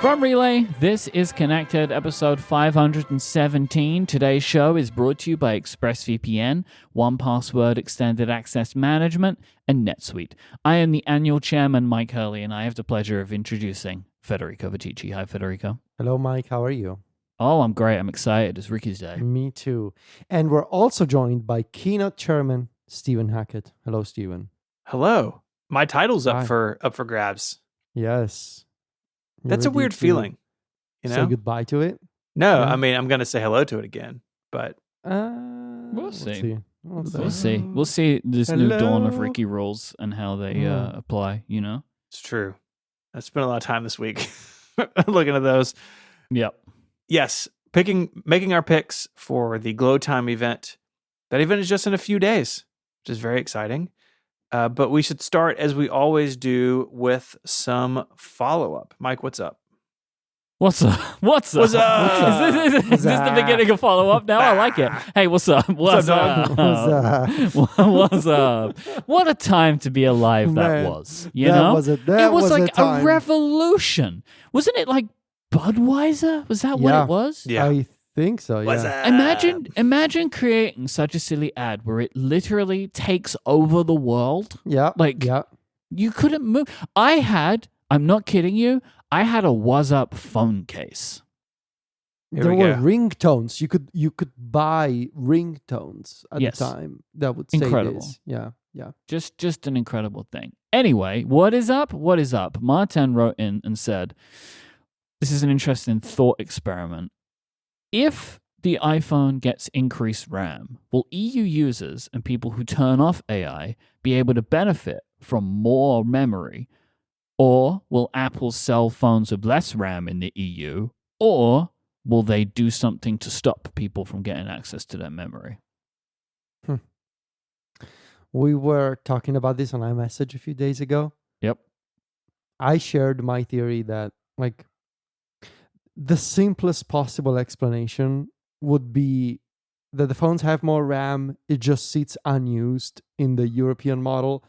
From Relay, this is Connected, episode 517. Today's show is brought to you by ExpressVPN, 1Password Extended Access Management, and NetSuite. I am the annual chairman, Myke, and I have the pleasure of introducing Federico Viticci. Hi, Federico. Hello, Myke. How are you? Oh, I'm great. I'm excited. It's Rickies Day. Me too. And we're also joined by keynote chairman Stephen Hackett. Hello, Stephen. Hello. My title's Hi. up for grabs. Yes. You That's a ready weird to feeling. You know? Say goodbye to it? No, Yeah. I mean I'm gonna say hello to it again, but We'll see. We'll We'll see. We'll see this new dawn of Hello. Ricky rules and how they apply, you know? it's true. I spent a lot of time this week looking at those. Yep. Yes, making our picks for the Glowtime event. That event is just in a few days, which is very exciting. But we should start, as we always do, with some follow-up. Myke, what's up? What's up? What's up? What's up? Is this the beginning of follow-up now? I like it. Hey, what's up? What's up? What's up? What a time to be alive that Man, was. You know? That it was like a time. revolution. Wasn't it like Budweiser? Was that what Yeah. it was? Yeah. I think so, What's yeah. up? Imagine creating such a silly ad where it literally takes over the world. Yeah. Like, yeah. you couldn't move. I'm not kidding you, I had a Was Up phone case. Here There we were go. ringtones. You could buy ringtones at Yes. the time that would say Incredible. this. Yeah. Yeah. Just an incredible thing. Anyway, what is up? What is up? Martin wrote in and said, this is an interesting thought experiment. If the iPhone gets increased RAM, will EU users and people who turn off AI be able to benefit from more memory? Or will Apple sell phones with less RAM in the EU? Or will they do something to stop people from getting access to their memory? We were talking about this on iMessage a few days ago. Yep. I shared my theory that like the simplest possible explanation would be that the phones have more RAM, it just sits unused in the European model.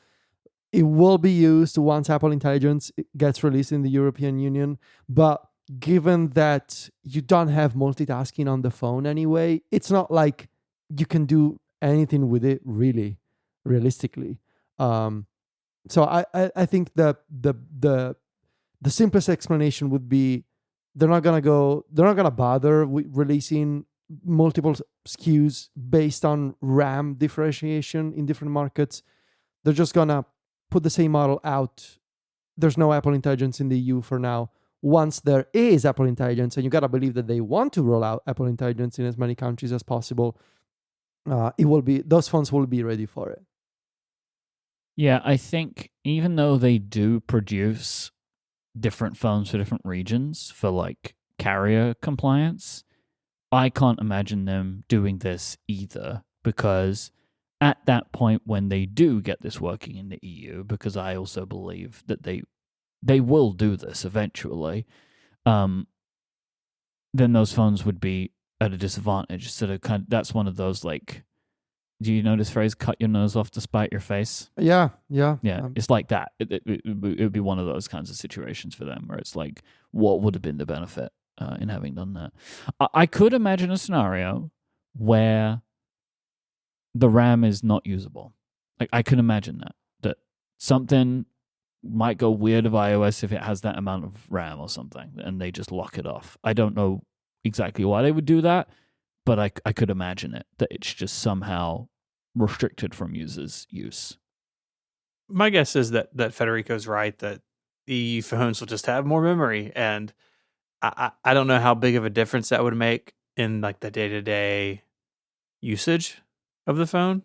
It will be used once Apple Intelligence gets released in the European Union, but given that you don't have multitasking on the phone anyway, it's not like you can do anything with it really, realistically. So I think the simplest explanation would be they're not gonna bother with releasing multiple SKUs based on RAM differentiation in different markets. They're just gonna put the same model out. There's no Apple Intelligence in the EU for now. Once there is Apple Intelligence, and you gotta believe that they want to roll out Apple Intelligence in as many countries as possible, those phones will be ready for it. Yeah, I think even though they do produce different phones for different regions for like carrier compliance, I can't imagine them doing this either, because at that point when they do get this working in the EU, because I also believe that they will do this eventually, then those phones would be at a disadvantage. So that's one of those, like, do you know this phrase, cut your nose off to spite your face? Yeah. Yeah, it's like that. It would be one of those kinds of situations for them where it's like, what would have been the benefit in having done that? I could imagine a scenario where the RAM is not usable. Like, I can imagine that something might go weird of iOS if it has that amount of RAM or something, and they just lock it off. I don't know exactly why they would do that, but I could imagine it, that it's just somehow restricted from users' use. My guess is that Federico's right, that the phones will just have more memory, and I don't know how big of a difference that would make in like the day-to-day usage of the phone,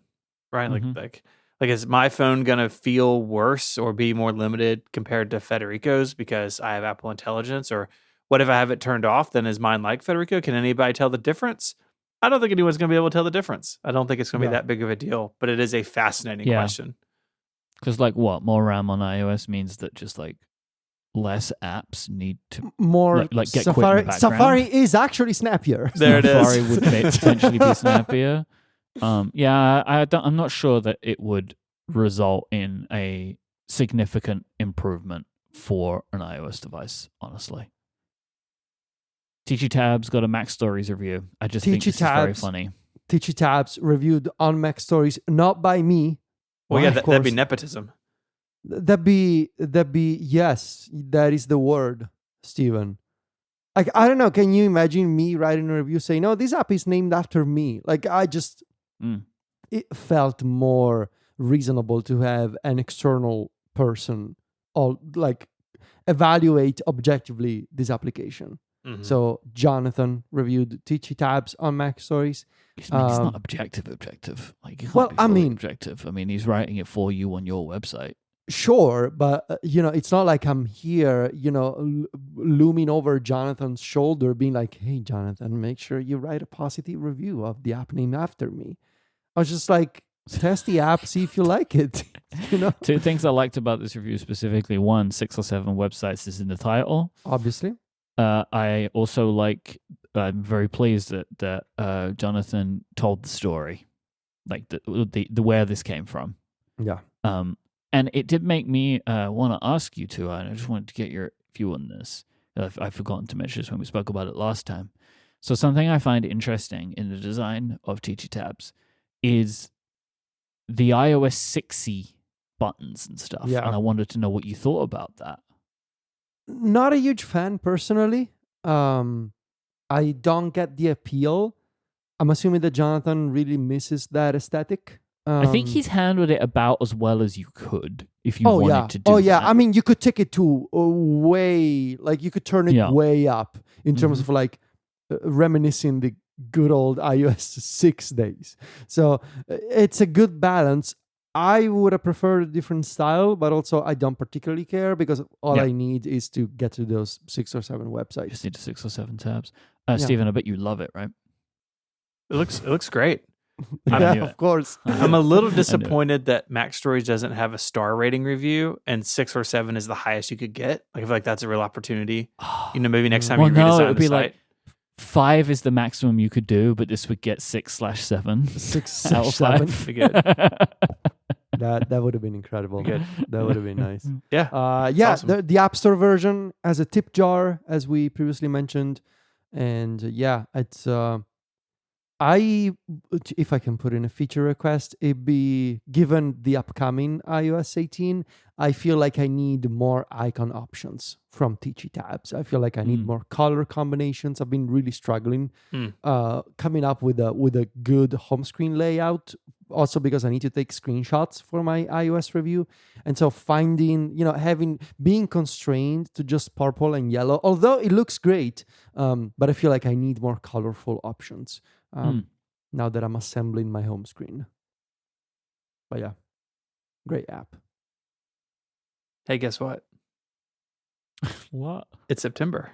right? Mhm. Like is my phone gonna feel worse or be more limited compared to Federico's because I have Apple Intelligence? Or what if I have it turned off? Then is mine like Federico? Can anybody tell the difference? I don't think anyone's gonna be able to tell the difference. I don't think it's gonna be that big of a deal, but it is a fascinating question. Because, like, what? More RAM on iOS means that just, like, less apps need to More like get Safari. quick in the background. Safari is actually snappier. There it is. Safari would potentially be snappier. Yeah, I'm not sure that it would result in a significant improvement for an iOS device, honestly. Teachy Tabs got a Mac Stories review. I just think this is very funny. Teachy Tabs reviewed on Mac Stories, not by me. Well, yeah, of that'd course. be nepotism. That'd be yes, that is the word, Steven. Like, I don't know, can you imagine me writing a review saying, "No, this app is named after me"? Like, it felt more reasonable to have an external person or like evaluate objectively this application. Mhm. So Jonathan reviewed Teachy Tabs on Mac Stories. He's not objective. Like, he can't Well, be I fully mean- objective. I mean, he's writing it for you on your website. Sure, but it's not like I'm here, looming over Jonathan's shoulder, being like, "Hey, Jonathan, make sure you write a positive review of the app named after me." I was just like, test the app, see if you like it. Two things I liked about this review specifically. One, 6 or 7 websites is in the title. Obviously. I also I'm very pleased that Jonathan told the story, like the where this came from. Yeah. And it did make me want to ask you two, and I just wanted to get your view on this. I've forgotten to mention this when we spoke about it last time. So something I find interesting in the design of Teachy Tabs is the iOS 6y buttons and stuff. Yeah. And I wanted to know what you thought about that. Not a huge fan personally. I don't get the appeal. I'm assuming that Jonathan really misses that aesthetic. I think he's handled it about as well as you could if you Oh wanted yeah. to do Oh yeah. that. I mean, you could take it to way, like you could turn it Yeah. way up in terms Mhm. of like reminiscing the good old iOS 6 days. So it's a good balance. I would have preferred a different style, but also I don't particularly care because all Yeah. I need is to get to those 6 or 7 You websites. just need 6 or 7 tabs. Yeah. Stephen, I bet you love it, right? It looks great. Yeah, knew it. of course. I'm a little I knew it. disappointed that Mac Stories doesn't have a star rating review, and 6 or 7 is the highest you could get. Like, I feel like that's a real opportunity. Maybe next time Well, you no, redesign it would the be site. like 5 is the maximum you could do, but this would get 6/7. 6/7. Be good. That would have been incredible. Be good. That would have been nice. Yeah. Yeah, awesome. the App Store version has a tip jar, as we previously mentioned, and yeah, it's if I can put in a feature request, it'd be given the upcoming iOS 18. I feel like I need more icon options from Teachy Tabs. I feel like I need more color combinations. I've been really struggling coming up with a good home screen layout. Also because I need to take screenshots for my iOS review. And so finding, being constrained to just purple and yellow, although it looks great, but I feel like I need more colorful options now that I'm assembling my home screen. But yeah, great app. Hey, guess what? What? It's September.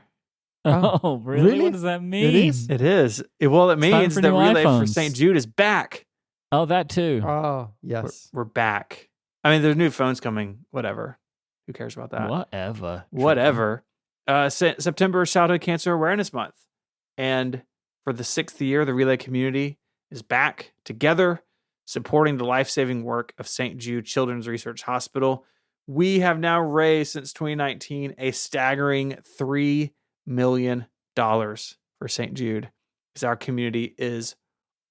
Oh, really? really? What does that mean? It is? It is. It means for that new Relay for iPhones. St. Jude is back. Oh, that too. Oh, yes. We're back. I mean, there's new phones coming. Whatever. Who cares about that? Whatever. September is Childhood Cancer Awareness Month. And for the 6th year, the Relay community is back together, supporting the life-saving work of St. Jude Children's Research Hospital. We have now raised, since 2019, a staggering $3 million for St. Jude, because our community is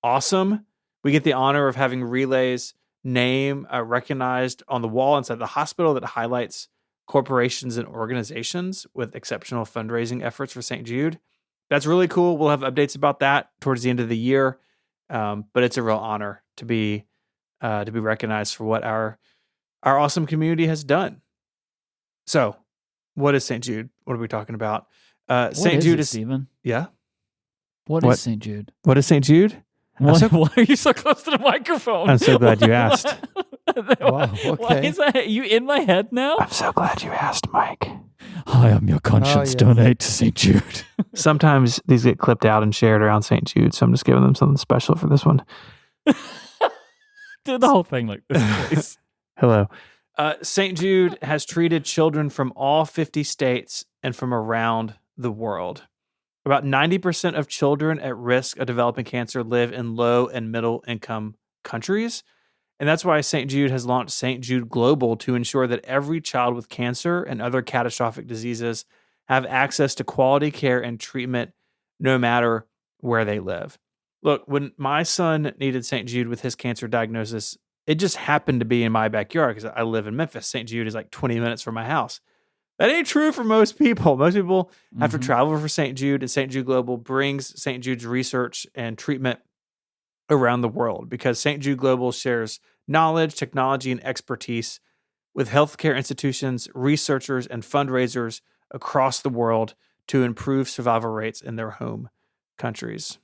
awesome. We get the honor of having Relay's name recognized on the wall inside the hospital that highlights corporations and organizations with exceptional fundraising efforts for St. Jude. That's really cool. We'll have updates about that towards the end of the year, but it's a real honor to be recognized for what our awesome community has done. So, what is St. Jude? What are we talking about? St. Jude is Stephen. Yeah. What What? is St. Jude? What is St. Jude? Why are you so close to the microphone? I'm so glad you asked. Wow, Why okay. is that? Are you in my head now? I'm so glad you asked, Mike. Hi, I'm your conscience. yes. Donate to St. Jude. Sometimes these get clipped out and shared around St. Jude, so I'm just giving them something special for this one. Do the whole thing like this, please. Hello. St. Jude has treated children from all 50 states and from around the world. About 90% of children at risk of developing cancer live in low and middle income countries. And that's why St. Jude has launched St. Jude Global to ensure that every child with cancer and other catastrophic diseases have access to quality care and treatment no matter where they live. Look, when my son needed St. Jude with his cancer diagnosis, it just happened to be in my backyard because I live in Memphis. St. Jude is like 20 minutes from my house. That ain't true for most people. Most people have to travel for St. Jude, and St. Jude Global brings St. Jude's research and treatment around the world because St. Jude Global shares knowledge, technology, and expertise with healthcare institutions, researchers, and fundraisers across the world to improve survival rates in their home countries.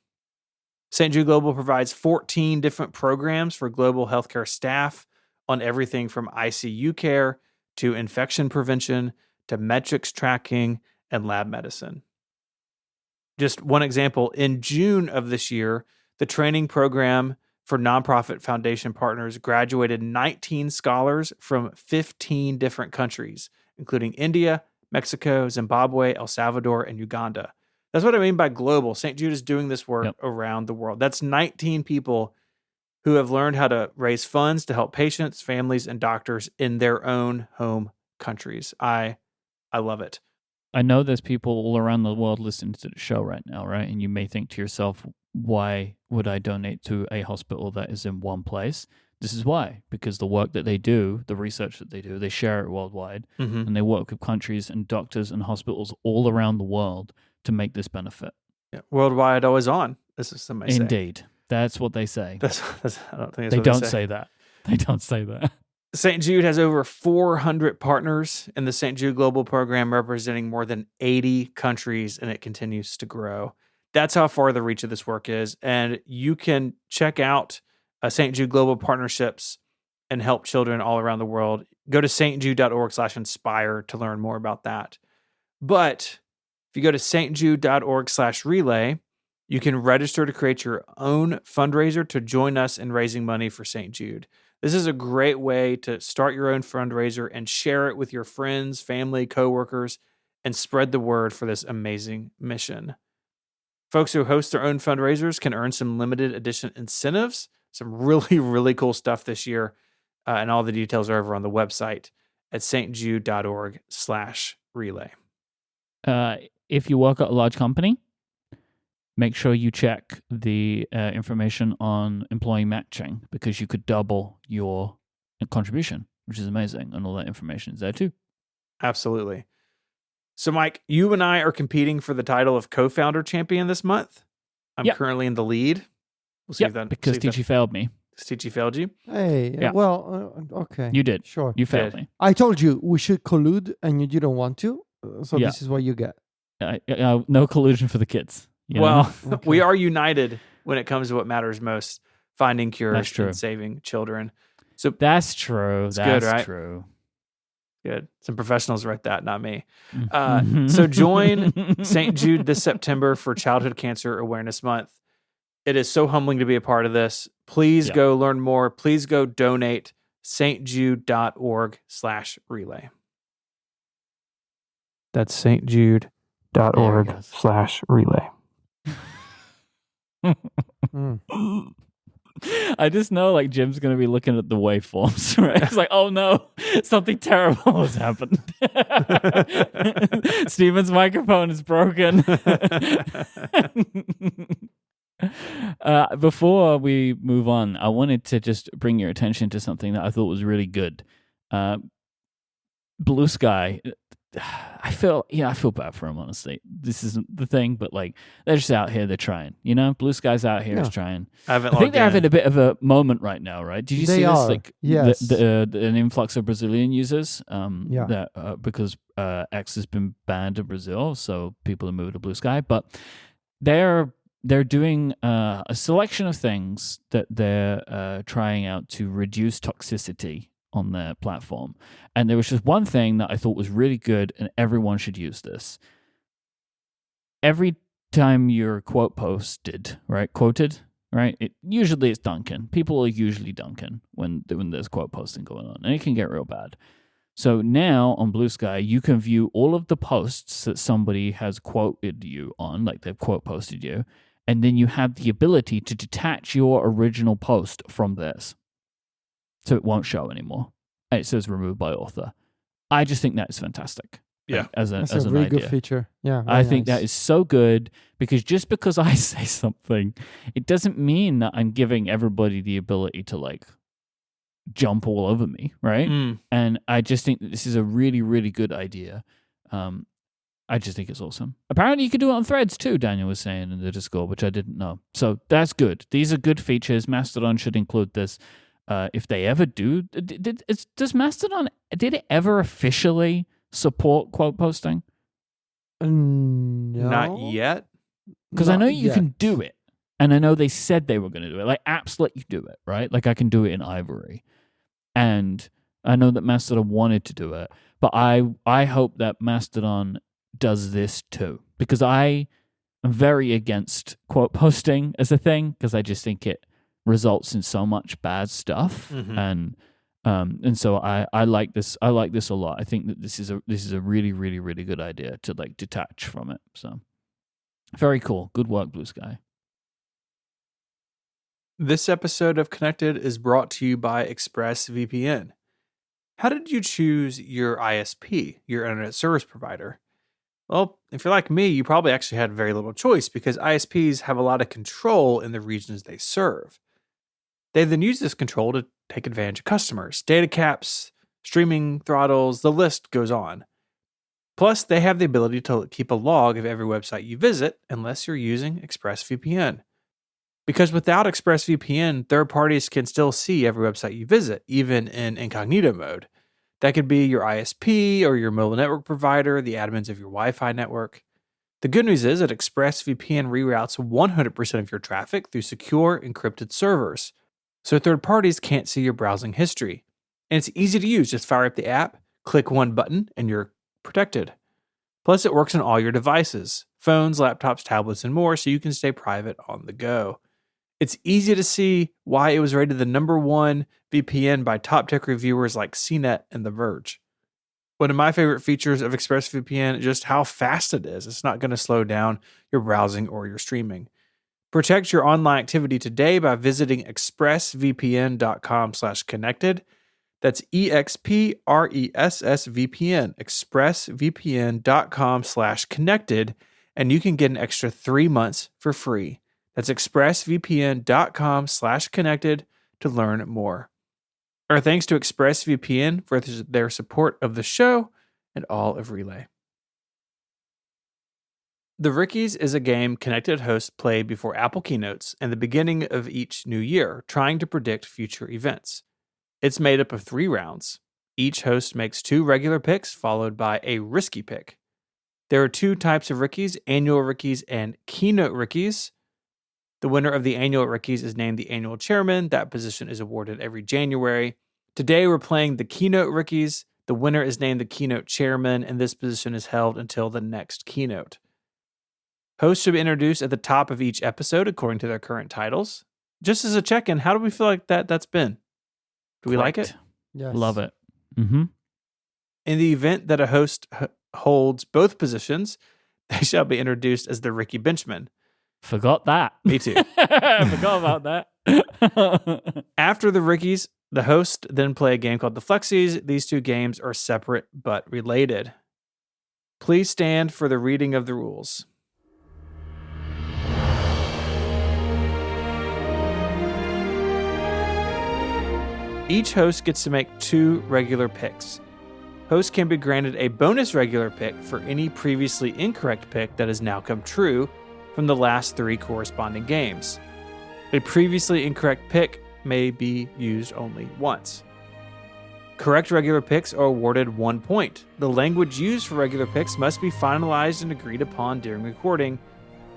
St. Jude Global provides 14 different programs for global healthcare staff on everything from ICU care to infection prevention to metrics tracking and lab medicine. Just one example, in June of this year, the training program for nonprofit foundation partners graduated 19 scholars from 15 different countries, including India, Mexico, Zimbabwe, El Salvador, and Uganda. That's what I mean by global. St. Jude is doing this work around the world. That's 19 people who have learned how to raise funds to help patients, families, and doctors in their own home countries. I love it. I know there's people all around the world listening to the show right now, right? And you may think to yourself, why would I donate to a hospital that is in one place? This is why, because the work that they do, the research that they do, they share it worldwide, and they work with countries and doctors and hospitals all around the world to make this benefit. Yeah. Worldwide, always on. This is somebody Indeed. Say. That's what they say. That's I don't think that's they what don't they say that. They don't say that. St. Jude has over 400 partners in the St. Jude Global Program, representing more than 80 countries, and it continues to grow. That's how far the reach of this work is. And you can check out St. Jude Global Partnerships and help children all around the world. Go to stjude.org/inspire to learn more about that. But if you go to stjude.org/relay, you can register to create your own fundraiser to join us in raising money for St. Jude. This is a great way to start your own fundraiser and share it with your friends, family, coworkers, and spread the word for this amazing mission. Folks who host their own fundraisers can earn some limited edition incentives, some really, really cool stuff this year. And all the details are over on the website at stjude.org/relay. If you work at a large company, make sure you check the information on employee matching because you could double your contribution, which is amazing. And all that information is there too. Absolutely. So, Myke, you and I are competing for the title of co-founder champion this month. I'm currently in the lead. We'll see if that because Tichy failed me. Tichy failed you? Hey, well, okay. You did. Sure. You failed me. I told you we should collude and you didn't want to. So this is what you get. No collusion for the kids. Well, we are united when it comes to what matters most, finding cures and saving children. So that's true. That's good, right? True. Good. Some professionals write that, not me. So join St. Jude this September for Childhood Cancer Awareness Month. It is so humbling to be a part of this. Please go learn more. Please go donate. stjude.org/relay. That's stjude.org/relay. I just know like Jim's going to be looking at the waveforms, right? It's like, oh no, something terrible has happened. Steven's microphone is broken. Before we move on, I wanted to just bring your attention to something that I thought was really good. Blue Sky. I feel bad for him, honestly. This isn't the thing, but like they're just out here, they're trying. Blue Sky's out here is trying. I think they're having a bit of a moment right now, right? Did you see this? Like, an influx of Brazilian users. That because X has been banned in Brazil, so people are moving to Blue Sky. But they're doing a selection of things that they're trying out to reduce toxicity on their platform. And there was just one thing that I thought was really good, and everyone should use this. Every time you're quoted, right? Usually it's Duncan. People are usually Duncan when there's quote posting going on, and it can get real bad. So now on Blue Sky, you can view all of the posts that somebody has quoted you on, like they've quote posted you, and then you have the ability to detach your original post from theirs. So it won't show anymore. And it says removed by author. I just think that is fantastic. Yeah. as That's an a really idea. good feature. Yeah, I very think nice. that is so good, because just because I say something, it doesn't mean that I'm giving everybody the ability to like jump all over me, right? Mm. And I just think that this is a really, really good idea. I just think it's awesome. Apparently, you could do it on Threads too, Daniel was saying in the Discord, which I didn't know. So that's good. These are good features. Mastodon should include this. If they ever do, does Mastodon, did it ever officially support quote posting? No, Not yet. Because I Not know you yet. can do it. And I know they said they were going to do it. Like apps let you do it, right? Like I can do it in Ivory. And I know that Mastodon wanted to do it. But I hope that Mastodon does this too. Because I am very against quote posting as a thing. Because I just think it results in so much bad stuff. Mhm. And so I like this. I like this a lot. I think that this is a really, really, really good idea to like detach from it. So very cool. Good work, Blue Sky. This episode of Connected is brought to you by ExpressVPN. How did you choose your ISP, your internet service provider? Well, if you're like me, you probably actually had very little choice because ISPs have a lot of control in the regions they serve. They then use this control to take advantage of customers, data caps, streaming throttles, the list goes on. Plus, they have the ability to keep a log of every website you visit unless you're using ExpressVPN. Because without ExpressVPN, third parties can still see every website you visit, even in incognito mode. That could be your ISP or your mobile network provider, the admins of your Wi-Fi network. The good news is that ExpressVPN reroutes 100% of your traffic through secure, encrypted servers, so third parties can't see your browsing history. And it's easy to use. Just fire up the app, click one button, and you're protected. Plus, it works on all your devices, phones, laptops, tablets, and more, so you can stay private on the go. It's easy to see why it was rated the #1 VPN by top tech reviewers like CNET and The Verge. One of my favorite features of ExpressVPN is just how fast it is. It's not going to slow down your browsing or your streaming. Protect your online activity today by visiting expressvpn.com/connected. That's EXPRESSVPN, expressvpn.com/connected, and you can get an extra 3 months for free. That's expressvpn.com/connected to learn more. Our thanks to ExpressVPN for their support of the show and all of Relay. The Rickies is a game connected hosts play before Apple keynotes and the beginning of each new year, trying to predict future events. It's made up of 3 rounds. Each host makes 2 regular picks, followed by a risky pick. There are 2 types of Rickies, annual Rickies and keynote Rickies. The winner of the annual Rickies is named the annual chairman. That position is awarded every January. Today, we're playing the keynote Rickies. The winner is named the keynote chairman, and this position is held until the next keynote. Hosts should be introduced at the top of each episode according to their current titles. Just as a check-in, how do we feel like that's been? Do we like it? Yes. Love it. Mm-hmm. In the event that a host holds both positions, they shall be introduced as the Ricky Benchman. Forgot that. Me too. Forgot about that. After the Rickies, the host then play a game called the Flexies. These 2 games are separate but related. Please stand for the reading of the rules. Each host gets to make 2 regular picks. Hosts can be granted a bonus regular pick for any previously incorrect pick that has now come true from the last 3 corresponding games. A previously incorrect pick may be used only once. Correct regular picks are awarded 1 point. The language used for regular picks must be finalized and agreed upon during recording,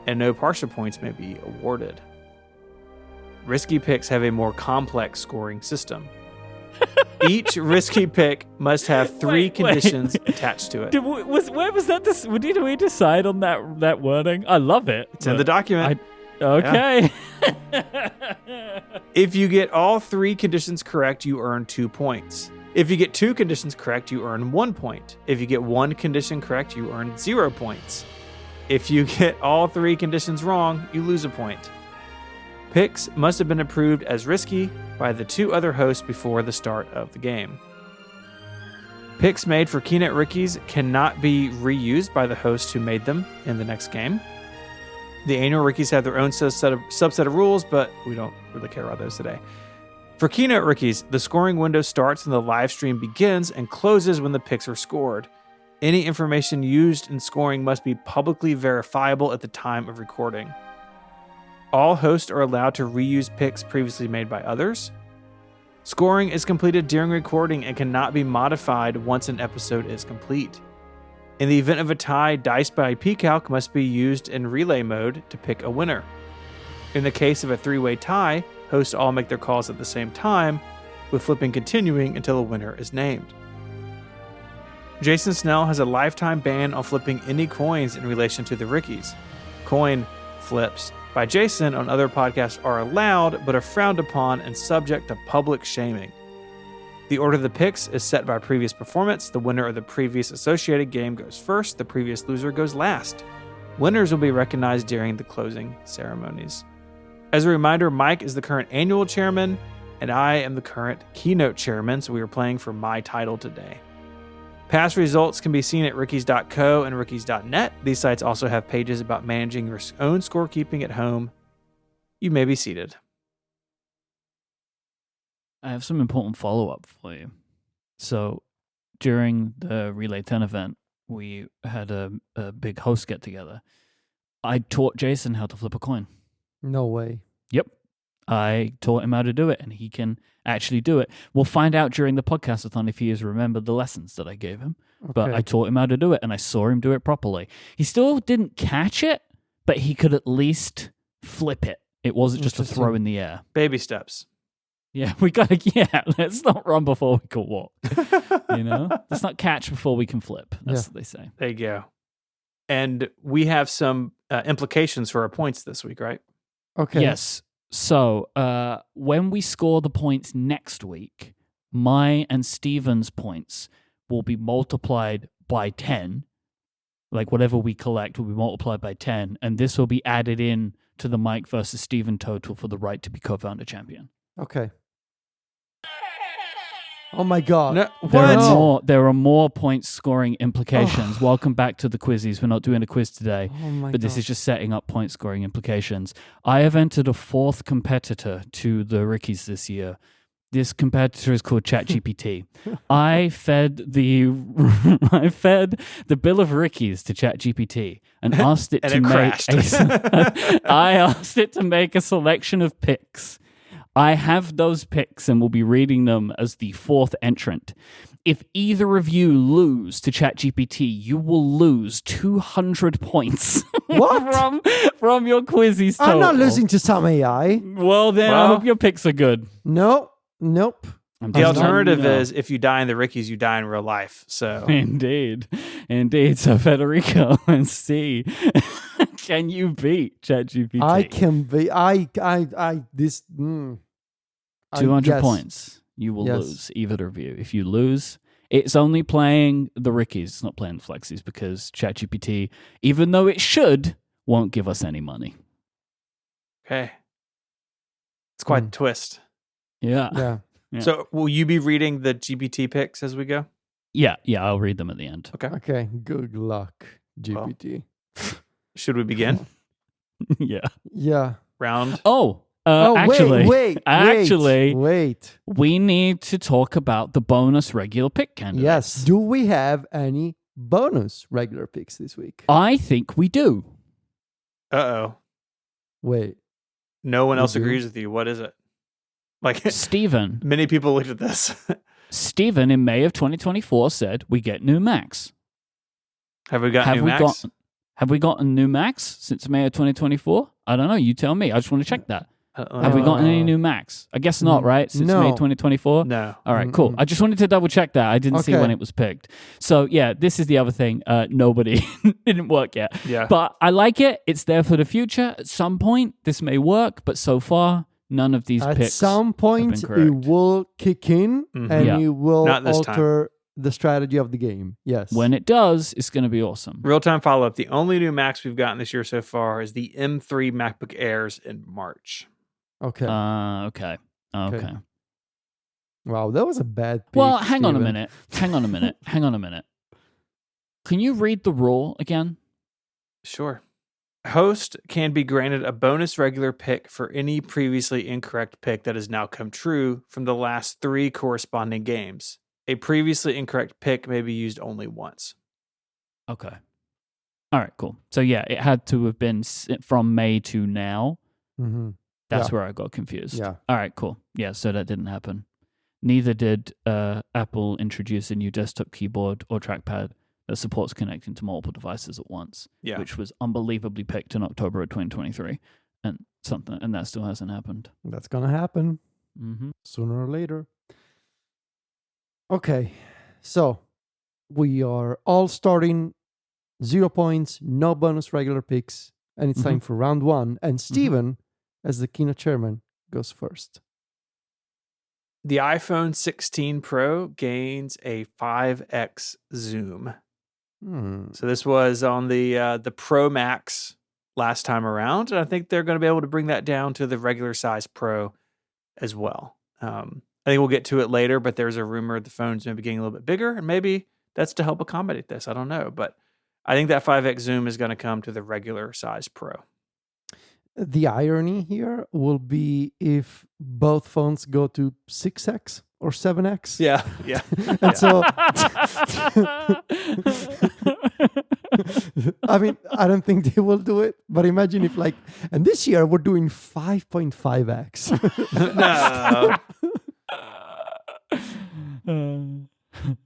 and no partial points may be awarded. Risky picks have a more complex scoring system. Each risky pick must have 3 conditions attached to it. Where was that? Did we decide on that wording? I love it. It's in the document. Okay. If you get all 3 conditions correct, you earn 2 points. If you get 2 conditions correct, you earn 1 point. If you get 1 condition correct, you earn 0 points. If you get all 3 conditions wrong, you lose a point. Picks must have been approved as risky by the 2 other hosts before the start of the game. Picks made for Keynote Rickies cannot be reused by the host who made them in the next game. The annual Rickies have their own subset of rules, but we don't really care about those today. For Keynote Rickies, the scoring window starts when the live stream begins and closes when the picks are scored. Any information used in scoring must be publicly verifiable at the time of recording. All hosts are allowed to reuse picks previously made by others. Scoring is completed during recording and cannot be modified once an episode is complete. In the event of a tie, dice by pcalc must be used in relay mode to pick a winner. In the case of a three-way tie, hosts all make their calls at the same time, with flipping continuing until a winner is named. Jason Snell has a lifetime ban on flipping any coins in relation to the Rickies. Coin flips by Jason on other podcasts are allowed, but are frowned upon and subject to public shaming. The order of the picks is set by previous performance. The winner of the previous associated game goes first. The previous loser goes last. Winners will be recognized during the closing ceremonies. As a reminder, Myke is the current annual chairman, and I am the current keynote chairman, so we are playing for my title today. Past results can be seen at rickies.co and rickies.net. These sites also have pages about managing your own scorekeeping at home. You may be seated. I have some important follow-up for you. So during the Relay 10 event, we had a big host get-together. I taught Jason how to flip a coin. No way. Yep. I taught him how to do it, and he can actually do it. We'll find out during the podcast-a-thon if he has remembered the lessons that I gave him. Okay. But I taught him how to do it, and I saw him do it properly. He still didn't catch it, but he could at least flip it. It wasn't just a throw in the air. Baby steps. Yeah, let's not run before we can walk. Let's not catch before we can flip. That's what they say. There you go. And we have some implications for our points this week, right? Okay. Yes. So when we score the points next week, my and Steven's points will be multiplied by 10. Like whatever we collect will be multiplied by 10. And this will be added in to the Myke versus Steven total for the right to be co-founder champion. Okay. Oh my God. No, what? There are more point scoring implications. Welcome back to the quizzies. We're not doing a quiz today, but this is just setting up point scoring implications. I have entered a fourth competitor to the Rickies this year. This competitor is called ChatGPT. I fed the bill of Rickies to ChatGPT and asked it to I asked it to make a selection of picks. I have those picks and will be reading them as the fourth entrant. If either of you lose to ChatGPT, you will lose 200 points. What? from your quizzies total. I'm not losing to some AI. Well, then I hope your picks are good. Nope. The alternative is if you die in the Rickies, you die in real life. So Indeed. So Federico, let's see. Can you beat ChatGPT? I can be. 200 points. You will lose, either of you. If you lose, it's only playing the Rickies. It's not playing the Flexies because ChatGPT, even though it should, won't give us any money. Okay. It's quite a twist. Yeah. So will you be reading the GPT picks as we go? Yeah, I'll read them at the end. Okay. Good luck, GPT. Well, should we begin? Yeah. Round. Wait. We need to talk about the bonus regular pick candidates. Yes. Do we have any bonus regular picks this week? I think we do. Uh-oh. Wait. No one else agrees with you. What is it? Like Steven. Many people looked at this. Steven in May of 2024 said we get new Macs. Have we got new Macs? Have we gotten new Macs since May of 2024? I don't know. You tell me. I just want to check that. Have we gotten any new Macs? I guess not, right? Since May 2024? No. All right, cool. I just wanted to double check that. I didn't see when it was picked. So, this is the other thing. Nobody didn't work yet. Yeah. But I like it. It's there for the future. At some point, this may work. But so far, none of these picks at some point, it will kick in and it will alter the strategy of the game. Yes. When it does, it's going to be awesome. Real-time follow-up. The only new Macs we've gotten this year so far is the M3 MacBook Airs in March. Okay. Okay. Wow, that was a bad pick. Well, hang on a Steven. minute. Hang on a minute. Can you read the rule again? Sure. Host can be granted a bonus regular pick for any previously incorrect pick that has now come true from the last 3 corresponding games. A previously incorrect pick may be used only once. Okay. All right, cool. So yeah, it had to have been from May to now. Mm-hmm. That's Yeah. where I got confused. Yeah. All right, cool. Yeah, so that didn't happen. Neither did Apple introduce a new desktop keyboard or trackpad that supports connecting to multiple devices at once, Yeah. which was unbelievably picked in October of 2023, and that still hasn't happened. That's gonna happen Mm-hmm. sooner or later. Okay, so we are all starting 0 points, no bonus regular picks, and it's time for round 1. And Steven, as the keynote chairman, goes first. The iPhone 16 Pro gains a 5x zoom. So this was on the Pro Max last time around, and I think they're going to be able to bring that down to the regular size Pro as well. I think we'll get to it later, but there's a rumor the phone's maybe getting a little bit bigger, and maybe that's to help accommodate this. I don't know, but I think that 5x zoom is going to come to the regular size Pro. The irony here will be if both phones go to 6x or 7x. Yeah. And so, I mean, I don't think they will do it, but imagine if and this year we're doing 5.5x. No.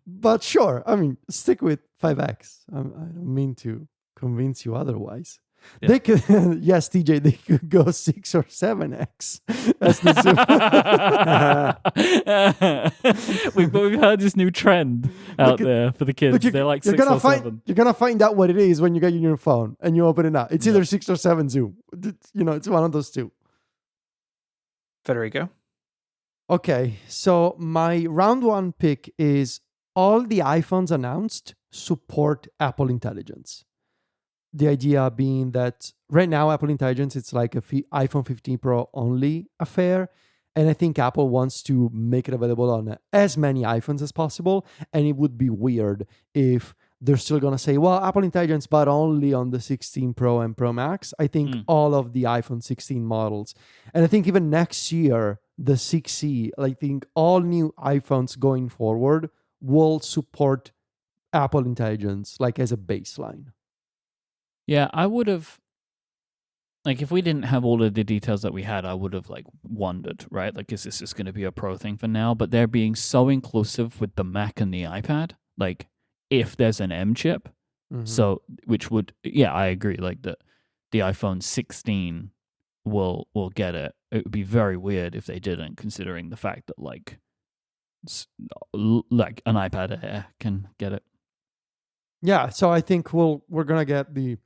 But sure, I mean, stick with 5x. I don't mean to convince you otherwise. Yeah. They could, yes, TJ, they could go 6 or 7x. That's the zoom. We've heard this new trend out there for the kids. They're like 6 or 7. You're gonna find out what it is when you get your new phone and you open it up. It's either 6 or 7 zoom. It's one of those two. Federico. Okay, so my round 1 pick is all the iPhones announced support Apple Intelligence. The idea being that right now, Apple Intelligence, it's like a iPhone 15 Pro only affair. And I think Apple wants to make it available on as many iPhones as possible. And it would be weird if they're still going to say, well, Apple Intelligence, but only on the 16 Pro and Pro Max. I think all of the iPhone 16 models. And I think even next year, the 6C, I think all new iPhones going forward will support Apple Intelligence as a baseline. Yeah, I would have, if we didn't have all of the details that we had, I would have, wondered, right? Is this just going to be a Pro thing for now? But they're being so inclusive with the Mac and the iPad, if there's an M chip, so, which would, I agree, the iPhone 16 will get it. It would be very weird if they didn't, considering the fact that, an iPad Air can get it. Yeah, so I think we're going to get the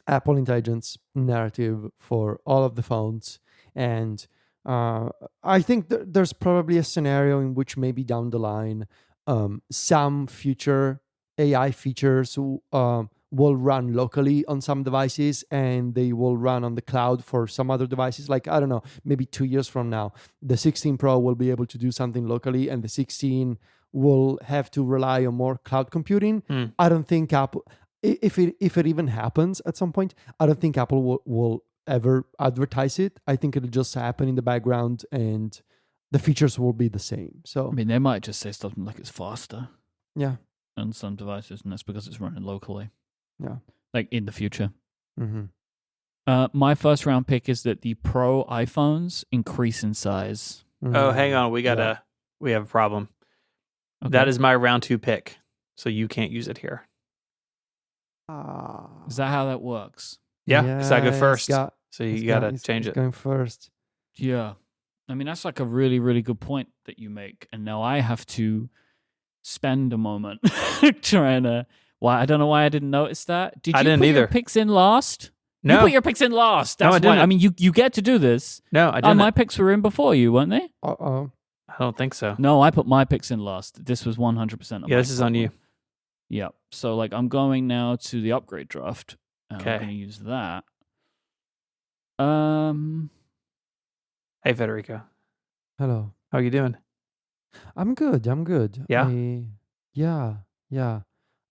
Apple Intelligence narrative for all of the phones. And I think there's probably a scenario in which maybe down the line, some future AI features will run locally on some devices and they will run on the cloud for some other devices. I don't know, maybe 2 years from now, the 16 Pro will be able to do something locally and the 16 will have to rely on more cloud computing. I don't think Apple, if it even happens at some point, I don't think Apple will ever advertise it. I think it'll just happen in the background and the features will be the same. So I mean, they might just say something like it's faster. Yeah. On some devices, and that's because it's running locally. Yeah. In the future. Mm-hmm. My first round pick is that the Pro iPhones increase in size. Mm-hmm. Oh, hang on. We have a problem. Okay. That is my round 2 pick. So you can't use it here. Is that how that works? Yeah, because I go first. So you got to change it. Going first. Yeah. I mean, that's a really, really good point that you make. And now I have to spend a moment trying to... Why? I don't know why I didn't notice that. Did you I didn't put either. your picks in last? No. You put your picks in last. That's No, I why. didn't. I mean, you get to do this. No, I didn't. My picks were in before you, weren't they? Uh-oh. I don't think so. No, I put my picks in last. This was 100%. Yeah, this is on you. Yeah. So, I'm going now to the upgrade draft. Okay. I'm going to use that. Hey, Federico. Hello. How are you doing? I'm good. I'm good. Yeah? Yeah.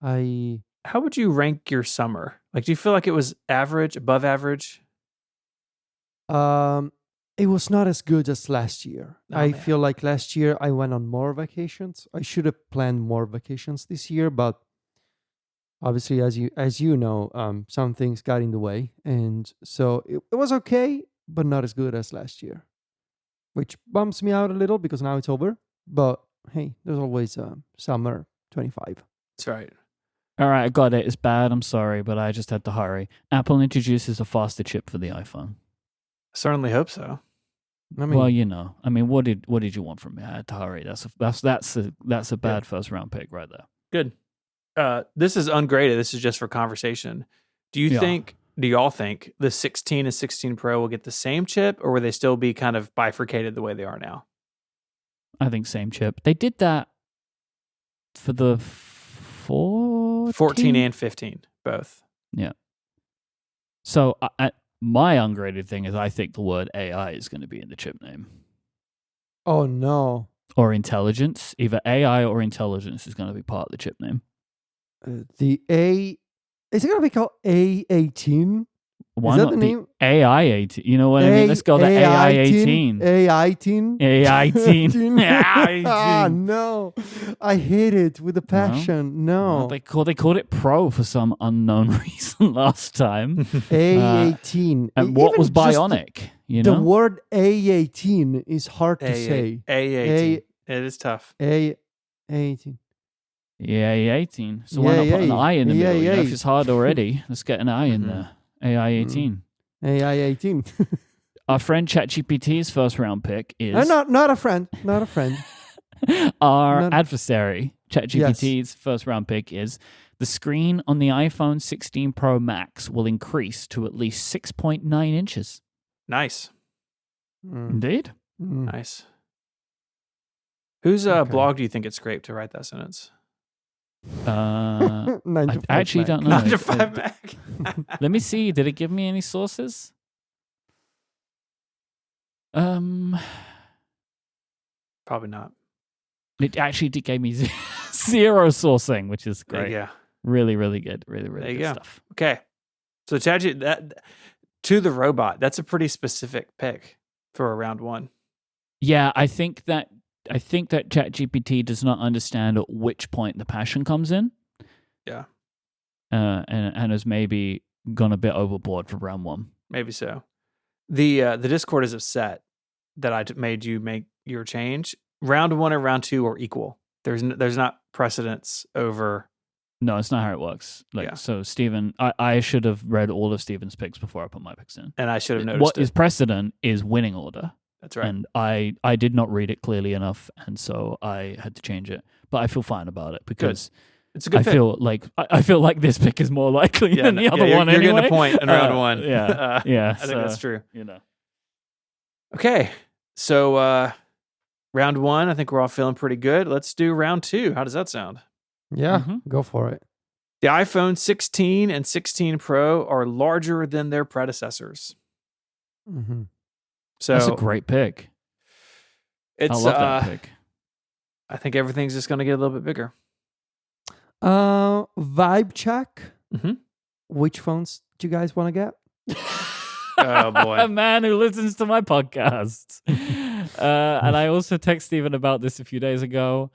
I How would you rank your summer? Like, do you feel like it was average, above average? it was not as good as last year. Oh, I man. feel like last year I went on more vacations. I should have planned more vacations this year, but obviously, as you know, some things got in the way, and so it was okay, but not as good as last year, which bumps me out a little because now it's over. But hey, there's always summer 25. That's right. All right, I got it. It's bad. I'm sorry, but I just had to hurry. Apple introduces a faster chip for the iPhone. Certainly hope so. I mean, Well, you know, I mean, what did you want from me? I had to hurry. That's a bad first round pick right there. Good. This is ungraded. This is just for conversation. Do y'all think the 16 and 16 Pro will get the same chip, or will they still be kind of bifurcated the way they are now? I think same chip. They did that for the 14 and 15, both. Yeah. So my ungraded thing is I think the word AI is going to be in the chip name. oh no, Or intelligence. Either AI or intelligence is going to be part of the chip name. the A is it gonna be called A18? Why Is that not the the name? AI 18? You know what I mean? Let's go the AI 18. AI 18. AI 18. Ah, no. I hate it with a passion. Well, No. they called it Pro for some unknown reason last time. A18. And what Even was just bionic? You know? The word A18 is hard to A18. say. A18. It is tough. A18. Yeah, 18. So why not put an I in the Yeah, middle? You know, yeah. if it's hard already, let's get an I in there. AI 18. AI 18. Our friend ChatGPT's first round pick is not a friend. Not a friend. our adversary. ChatGPT's first round pick is the screen on the iPhone 16 Pro Max will increase to at least 6.9 inches. Nice. Indeed. Nice. Whose blog do you think it scraped to write that sentence? 9 to 5 I actually Mac. don't know. 9 to 5 Mac. Let me see. Did it give me any sources? Probably not. It actually gave me zero sourcing, which is great. Yeah. Really, really good. Really, really There you good go. stuff. Okay. So that to the robot, that's a pretty specific pick for a round one. Yeah, I think that ChatGPT does not understand at which point the passion comes in. Yeah. And has maybe gone a bit overboard for round one. Maybe so. The Discord is upset that I made you make your change. Round one and round two are equal. There's not precedence over. No, it's not how it works. So Steven, I should have read all of Steven's picks before I put my picks in. And I should have noticed What is precedent is winning order. That's right. And I did not read it clearly enough, and so I had to change it. But I feel fine about it because it's a good pick. I feel like this pick is more likely than the other one. You're anyway. getting a point in round one. Yeah, yeah. I think that's true. You know. Okay, so round one, I think we're all feeling pretty good. Let's do round two. How does that sound? Yeah, go for it. The iPhone 16 and 16 Pro are larger than their predecessors. Mm-hmm. So That's a great pick. It's I love that pick. I think everything's just going to get a little bit bigger. Vibe check. Mm-hmm. Which phones do you guys want to get? Oh boy, A man who listens to my podcasts. And I also texted Steven about this a few days ago.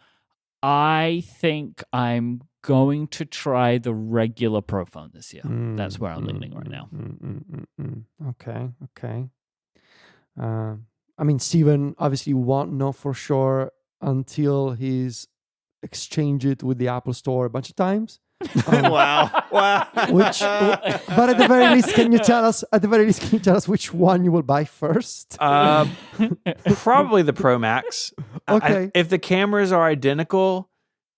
I think I'm going to try the regular Pro phone this year. That's where I'm leaning right now. Okay. I mean, Steven obviously won't know for sure until he's exchanged it with the Apple Store a bunch of times. Wow. But at the very least, can you tell us which one you will buy first? Probably the Pro Max. Okay. If the cameras are identical,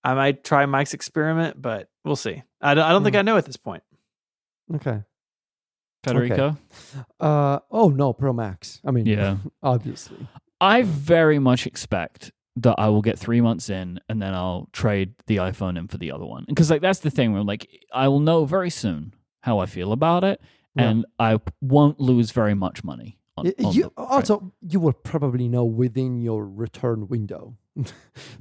I might try Myke's experiment, but we'll see. I don't think I know at this point. Okay. Federico? Oh no, Pro Max. I mean, Yeah. obviously. I very much expect that I will get 3 months in and then I'll trade the iPhone in for the other one. Because that's the thing where I will know very soon how I feel about it, and I won't lose very much money. You will probably know within your return window.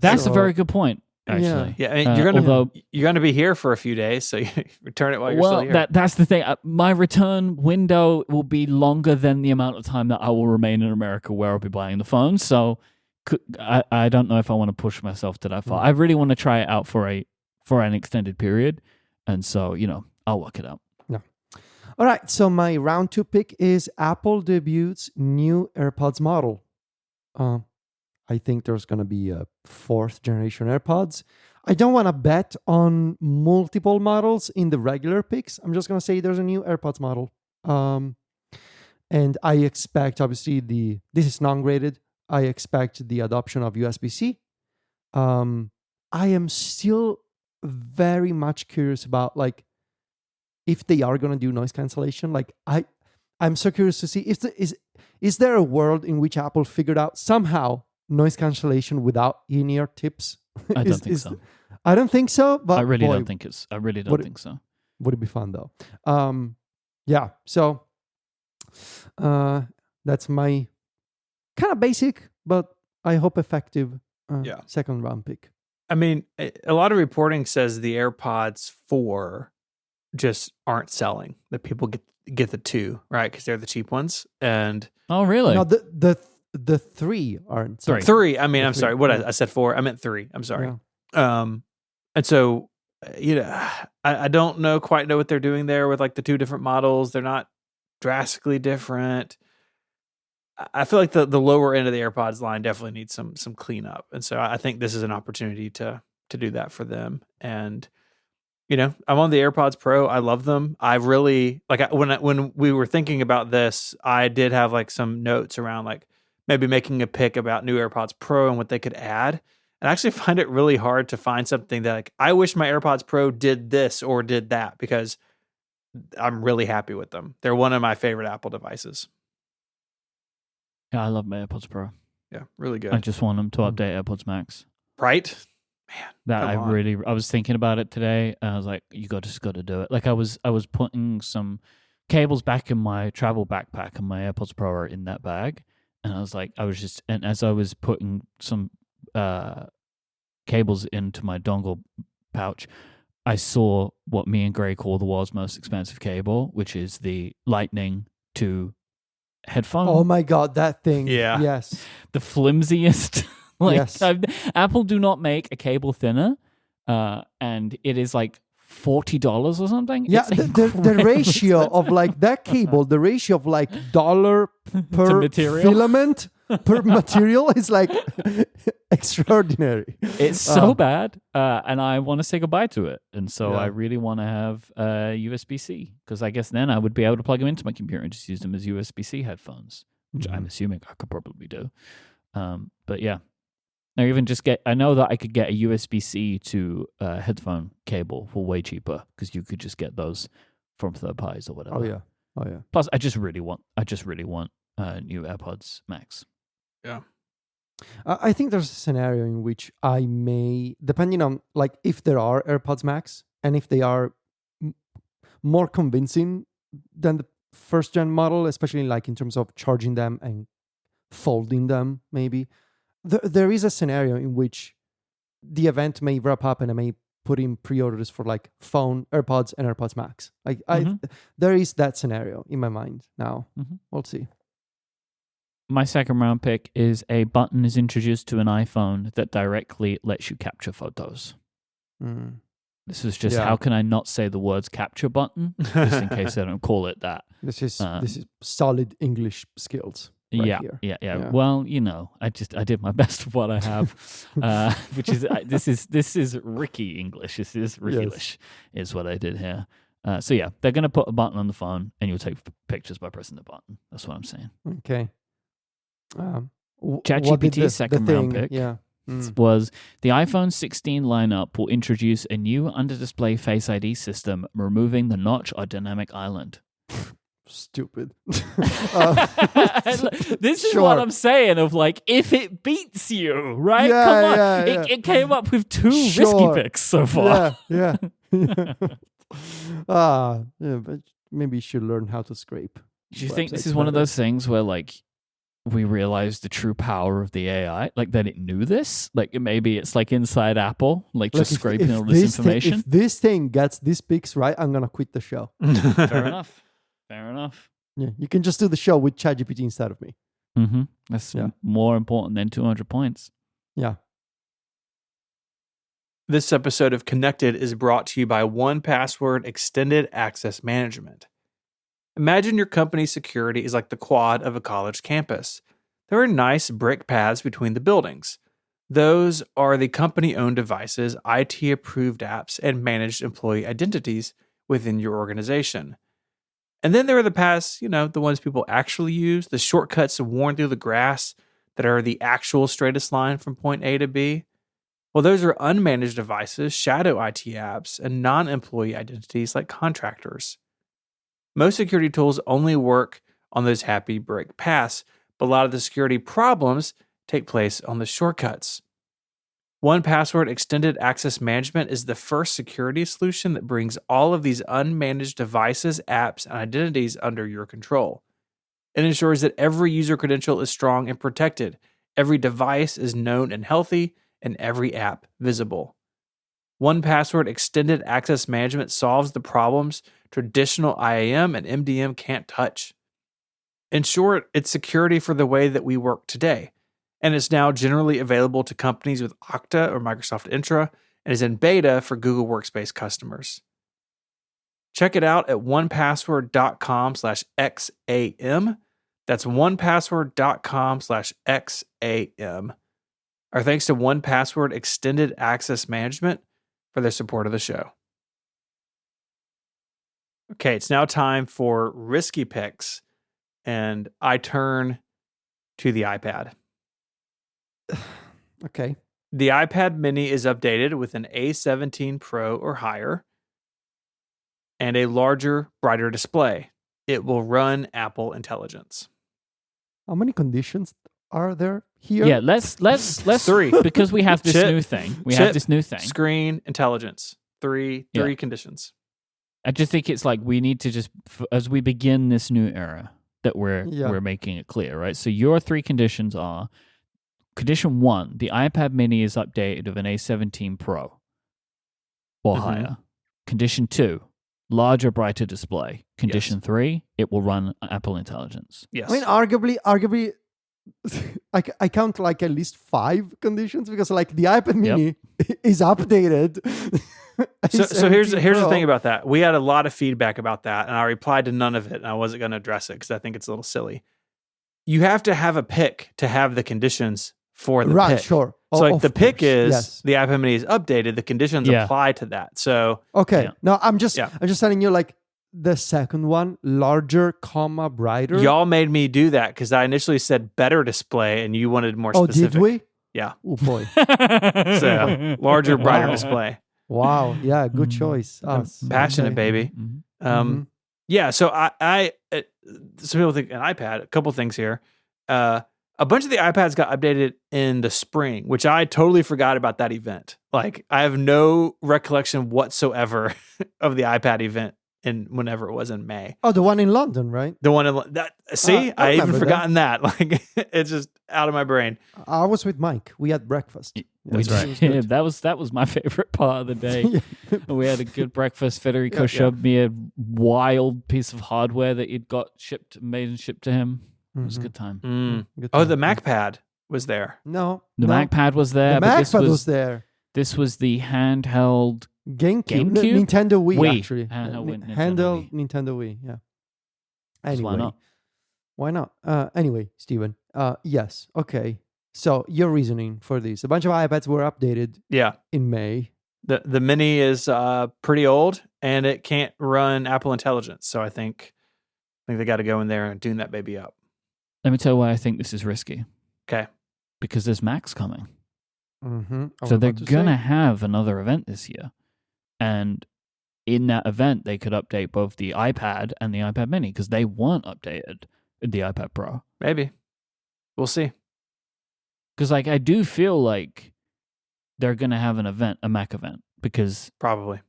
That's So, a very good point, actually. Yeah, I mean, although, you're gonna be here for a few days, so you return it while you're still here. that's the thing. My return window will be longer than the amount of time that I will remain in America where I'll be buying the phone. So I don't know if I want to push myself to that far. I really want to try it out for an extended period. And so, I'll work it out. Yeah. All right. So my round 2 pick is Apple debuts new AirPods model. I think there's going to be a 4th generation AirPods. I don't want to bet on multiple models in the regular picks. I'm just going to say there's a new AirPods model. And I expect, obviously, this is non-graded. I expect the adoption of USB-C. I am still very much curious about if they are going to do noise cancellation. I'm so curious to see is there a world in which Apple figured out somehow noise cancellation without in-ear tips? I don't think so. I don't think so, but I really don't think so. Would it be fun though? Yeah. So that's my kind of basic, but I hope effective second round pick. I mean, a lot of reporting says the AirPods 4 just aren't selling. That people get the 2, right? Because they're the cheap ones. And oh, really? No, the 3 aren't selling. 3. I mean, I'm sorry. What I said 4. I meant 3. I'm sorry. Yeah. And so, I don't quite know what they're doing there with the 2 different models. They're not drastically different. I feel like the lower end of the AirPods line definitely needs some cleanup. And so I think this is an opportunity to do that for them. And, I'm on the AirPods Pro. I love them. I really when we were thinking about this, I did have some notes around maybe making a pick about new AirPods Pro and what they could add. And I actually find it really hard to find something that I wish my AirPods Pro did this or did that, because I'm really happy with them. They're one of my favorite Apple devices. Yeah, I love my AirPods Pro. Yeah, really good. I just want them to update AirPods Max. Right? Man, I was thinking about it today, and I was like, you just got to do it. I was putting some cables back in my travel backpack, and my AirPods Pro are in that bag. And I was like, and as I was putting some cables into my dongle pouch, I saw what me and Gray call the world's most expensive cable, which is the Lightning to headphone. Oh my God, that thing. Yeah. Yes. The flimsiest. Yes. Apple do not make a cable thinner, and it is $40 or something. Yeah, the ratio of that cable, the ratio of dollar per filament per material is extraordinary. It's so bad, and I want to say goodbye to it. And so I really want to have USB-C, because I guess then I would be able to plug them into my computer and just use them as USB-C headphones, which I'm assuming I could probably do. But yeah. I know that I could get a USB-C to headphone cable for way cheaper, because you could just get those from third parties or whatever. Oh yeah. Plus, I just really want new AirPods Max. Yeah. I think there's a scenario in which I may, depending on if there are AirPods Max and if they are more convincing than the first gen model, especially in terms of charging them and folding them, maybe. There is a scenario in which the event may wrap up and I may put in pre-orders for phone, AirPods, and AirPods Max. There is that scenario in my mind now. Mm-hmm. We'll see. My second round pick is a button is introduced to an iPhone that directly lets you capture photos. This is just how can I not say the words capture button, just in case I don't call it that. This is solid English skills. Yeah. Well, I did my best with what I have, which is this is Ricky English. This is Ricky-ish, is what I did here. So yeah, they're gonna put a button on the phone, and you'll take pictures by pressing the button. That's what I'm saying. Okay. ChatGPT's second round pick was the iPhone 16 lineup will introduce a new under-display Face ID system, removing the notch or dynamic island. Stupid. This is what I'm saying of if it beats you, right? Come on. It came up with 2 risky picks so far. Yeah. But maybe you should learn how to scrape. Do you think this is one of those things where we realize the true power of the AI, like that it knew this. Like maybe it's like inside Apple, like just scraping all this information. If this thing gets these picks right, I'm gonna quit the show. Fair enough. Fair enough. Yeah, you can just do the show with ChatGPT instead of me. Mm-hmm. That's more important than 200 points. Yeah. This episode of Connected is brought to you by 1Password Extended Access Management. Imagine your company's security is like the quad of a college campus. There are nice brick paths between the buildings. Those are the company-owned devices, IT-approved apps, and managed employee identities within your organization. And then there are the paths, the ones people actually use, the shortcuts worn through the grass that are the actual straightest line from point A to B. Well, those are unmanaged devices, shadow IT apps, and non-employee identities like contractors. Most security tools only work on those happy brick paths, but a lot of the security problems take place on the shortcuts. 1Password Extended Access Management is the first security solution that brings all of these unmanaged devices, apps, and identities under your control. It ensures that every user credential is strong and protected, every device is known and healthy, and every app visible. 1Password Extended Access Management solves the problems traditional IAM and MDM can't touch. In short, it's security for the way that we work today, and it's now generally available to companies with Okta or Microsoft Entra and is in beta for Google Workspace customers. Check it out at 1password.com/XAM. That's 1password.com/XAM. Our thanks to 1Password Extended Access Management for their support of the show. Okay, it's now time for risky picks, and I turn to the iPad. Okay. The iPad mini is updated with an A17 Pro or higher and a larger, brighter display. It will run Apple Intelligence. How many conditions are there here? Yeah, let's 3 because we have this Chip, new thing. We chip, have this new thing. Screen, intelligence. Three conditions. I just think it's like we need to just as we begin this new era that we're making it clear, right? So your 3 conditions are: condition 1, the iPad mini is updated with an A17 Pro or higher. Condition 2, larger, brighter display. Condition 3, it will run Apple Intelligence. Yes. I mean, arguably, I count like at least 5 conditions because like the iPad mini is updated. So here's the thing about that. We had a lot of feedback about that, and I replied to none of it, and I wasn't going to address it because I think it's a little silly. You have to have a pick to have the conditions for the pick. Right, sure. So like the pick is the iPad mini is updated. The conditions apply to that. So okay, no, I'm just telling you like the second one, larger, brighter. Y'all made me do that because I initially said better display, and you wanted more specific. Oh, did we? Yeah. Oh boy. So larger, brighter display. Wow. Yeah. Good choice. Passionate, baby. Yeah. So I some people think an iPad. A couple things here. A bunch of the iPads got updated in the spring, which I totally forgot about that event. Like I have no recollection whatsoever of the iPad event in whenever it was in May. Oh, the one in London, right? The one in that. See, I even forgotten that. Like it's just out of my brain. I was with Myke. We had breakfast. That's right. Yeah, that was my favorite part of the day. We had a good breakfast. Federico showed me a wild piece of hardware that he'd got made and shipped to him. It was a good time. Good Oh, time. the MacPad was there. No. The MacPad was there. The MacPad was there. This was the handheld GameCube? GameCube? Nintendo Wii, actually. Handheld Nintendo Wii, yeah. Anyway. Why not? Anyway, Steven. Yes, okay. So your reasoning for this. A bunch of iPads were updated in May. The Mini is pretty old, and it can't run Apple Intelligence. So I think they got to go in there and tune that baby up. Let me tell you why I think this is risky. Okay. Because there's Macs coming. Mm-hmm. So they're going to have another event this year. And in that event, they could update both the iPad and the iPad mini because they weren't updated in the iPad Pro. Maybe. We'll see. Because like I do feel like they're going to have an event, a Mac event, because probably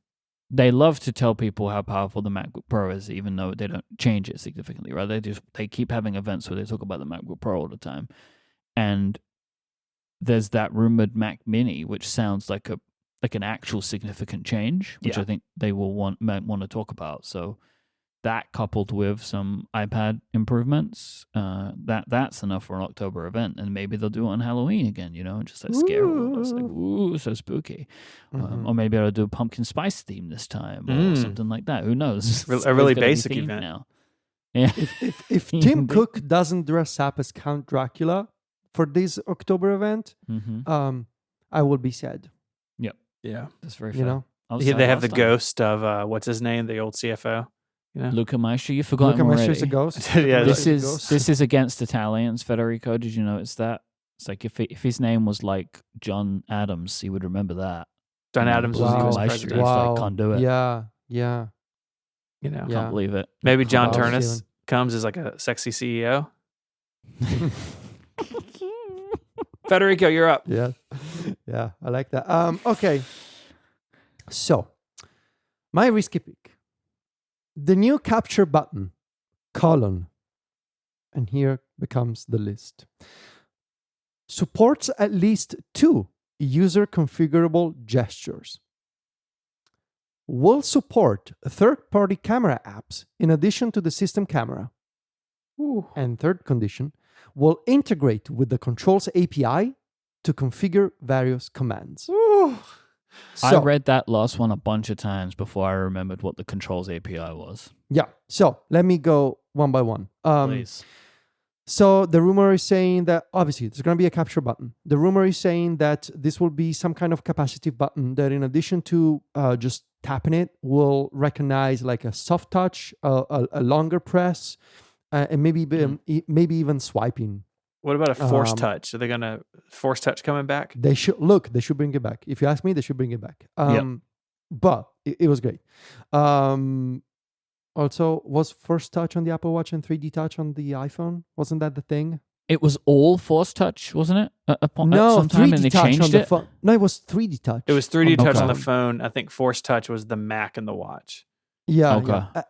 they love to tell people how powerful the MacBook Pro is, even though they don't change it significantly, right? They keep having events where they talk about the MacBook Pro all the time, and there's that rumored Mac Mini, which sounds like an actual significant change, which Yeah. I think they might want to talk about. So that coupled with some iPad improvements, that's enough for an October event, and maybe they'll do it on Halloween again, and just like scare all of us, like ooh, so spooky. Or maybe I'll do a pumpkin spice theme this time, or something like that. Who knows? A really It's gonna be basic themed event. now. Yeah. If Tim Cook doesn't dress up as Count Dracula for this October event, I will be sad. Yeah. That's very fair. You know, They have the ghost of what's his name, the old CFO. Luca Maestri. You forgot Luca him already. Maestri's a ghost. Yeah, This Luca is Maestri's a ghost. this is against Italians, Federico. Did you notice that? It's like if his name was like John Adams, he would remember that. John Adams was Wow. US Maestri. president. It's Wow. like, can't do it. Yeah. You know, Yeah. Can't believe it. maybe John Wow, Turnus Steven. comes as like a sexy CEO. Federico, you're up. Yeah. Yeah. I like that. Okay. So, my risky pick. The new capture button, : and here becomes the list. Supports at least 2 user configurable gestures. Will support third-party camera apps in addition to the system camera. And third condition, will integrate with the controls API to configure various commands. I read that last one a bunch of times before I remembered what the controls API was. Yeah. So let me go one by one. Please. So the rumor is saying that obviously there's going to be a capture button. The rumor is saying that this will be some kind of capacitive button that, in addition to just tapping it, will recognize like a soft touch, a longer press, and maybe even swiping. What about a force touch? Are they going to force touch coming back? They should bring it back. If you ask me, they should bring it back. But it was great. Also, was Force Touch on the Apple Watch and 3D Touch on the iPhone? Wasn't that the thing? It was all Force Touch, wasn't it? At No, some time, 3D and they Touch changed on the it. phone. No, it was 3D Touch. It was 3D touch on the phone. phone. I think force touch was the Mac and the watch. Yeah. Okay. Yeah.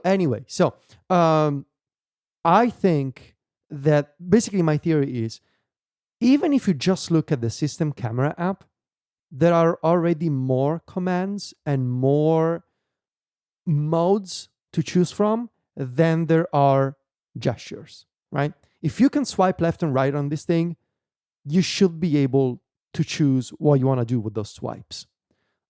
Anyway. So, I think that basically my theory is, even if you just look at the system camera app, there are already more commands and more modes to choose from than there are gestures, right? If you can swipe left and right on this thing, you should be able to choose what you want to do with those swipes.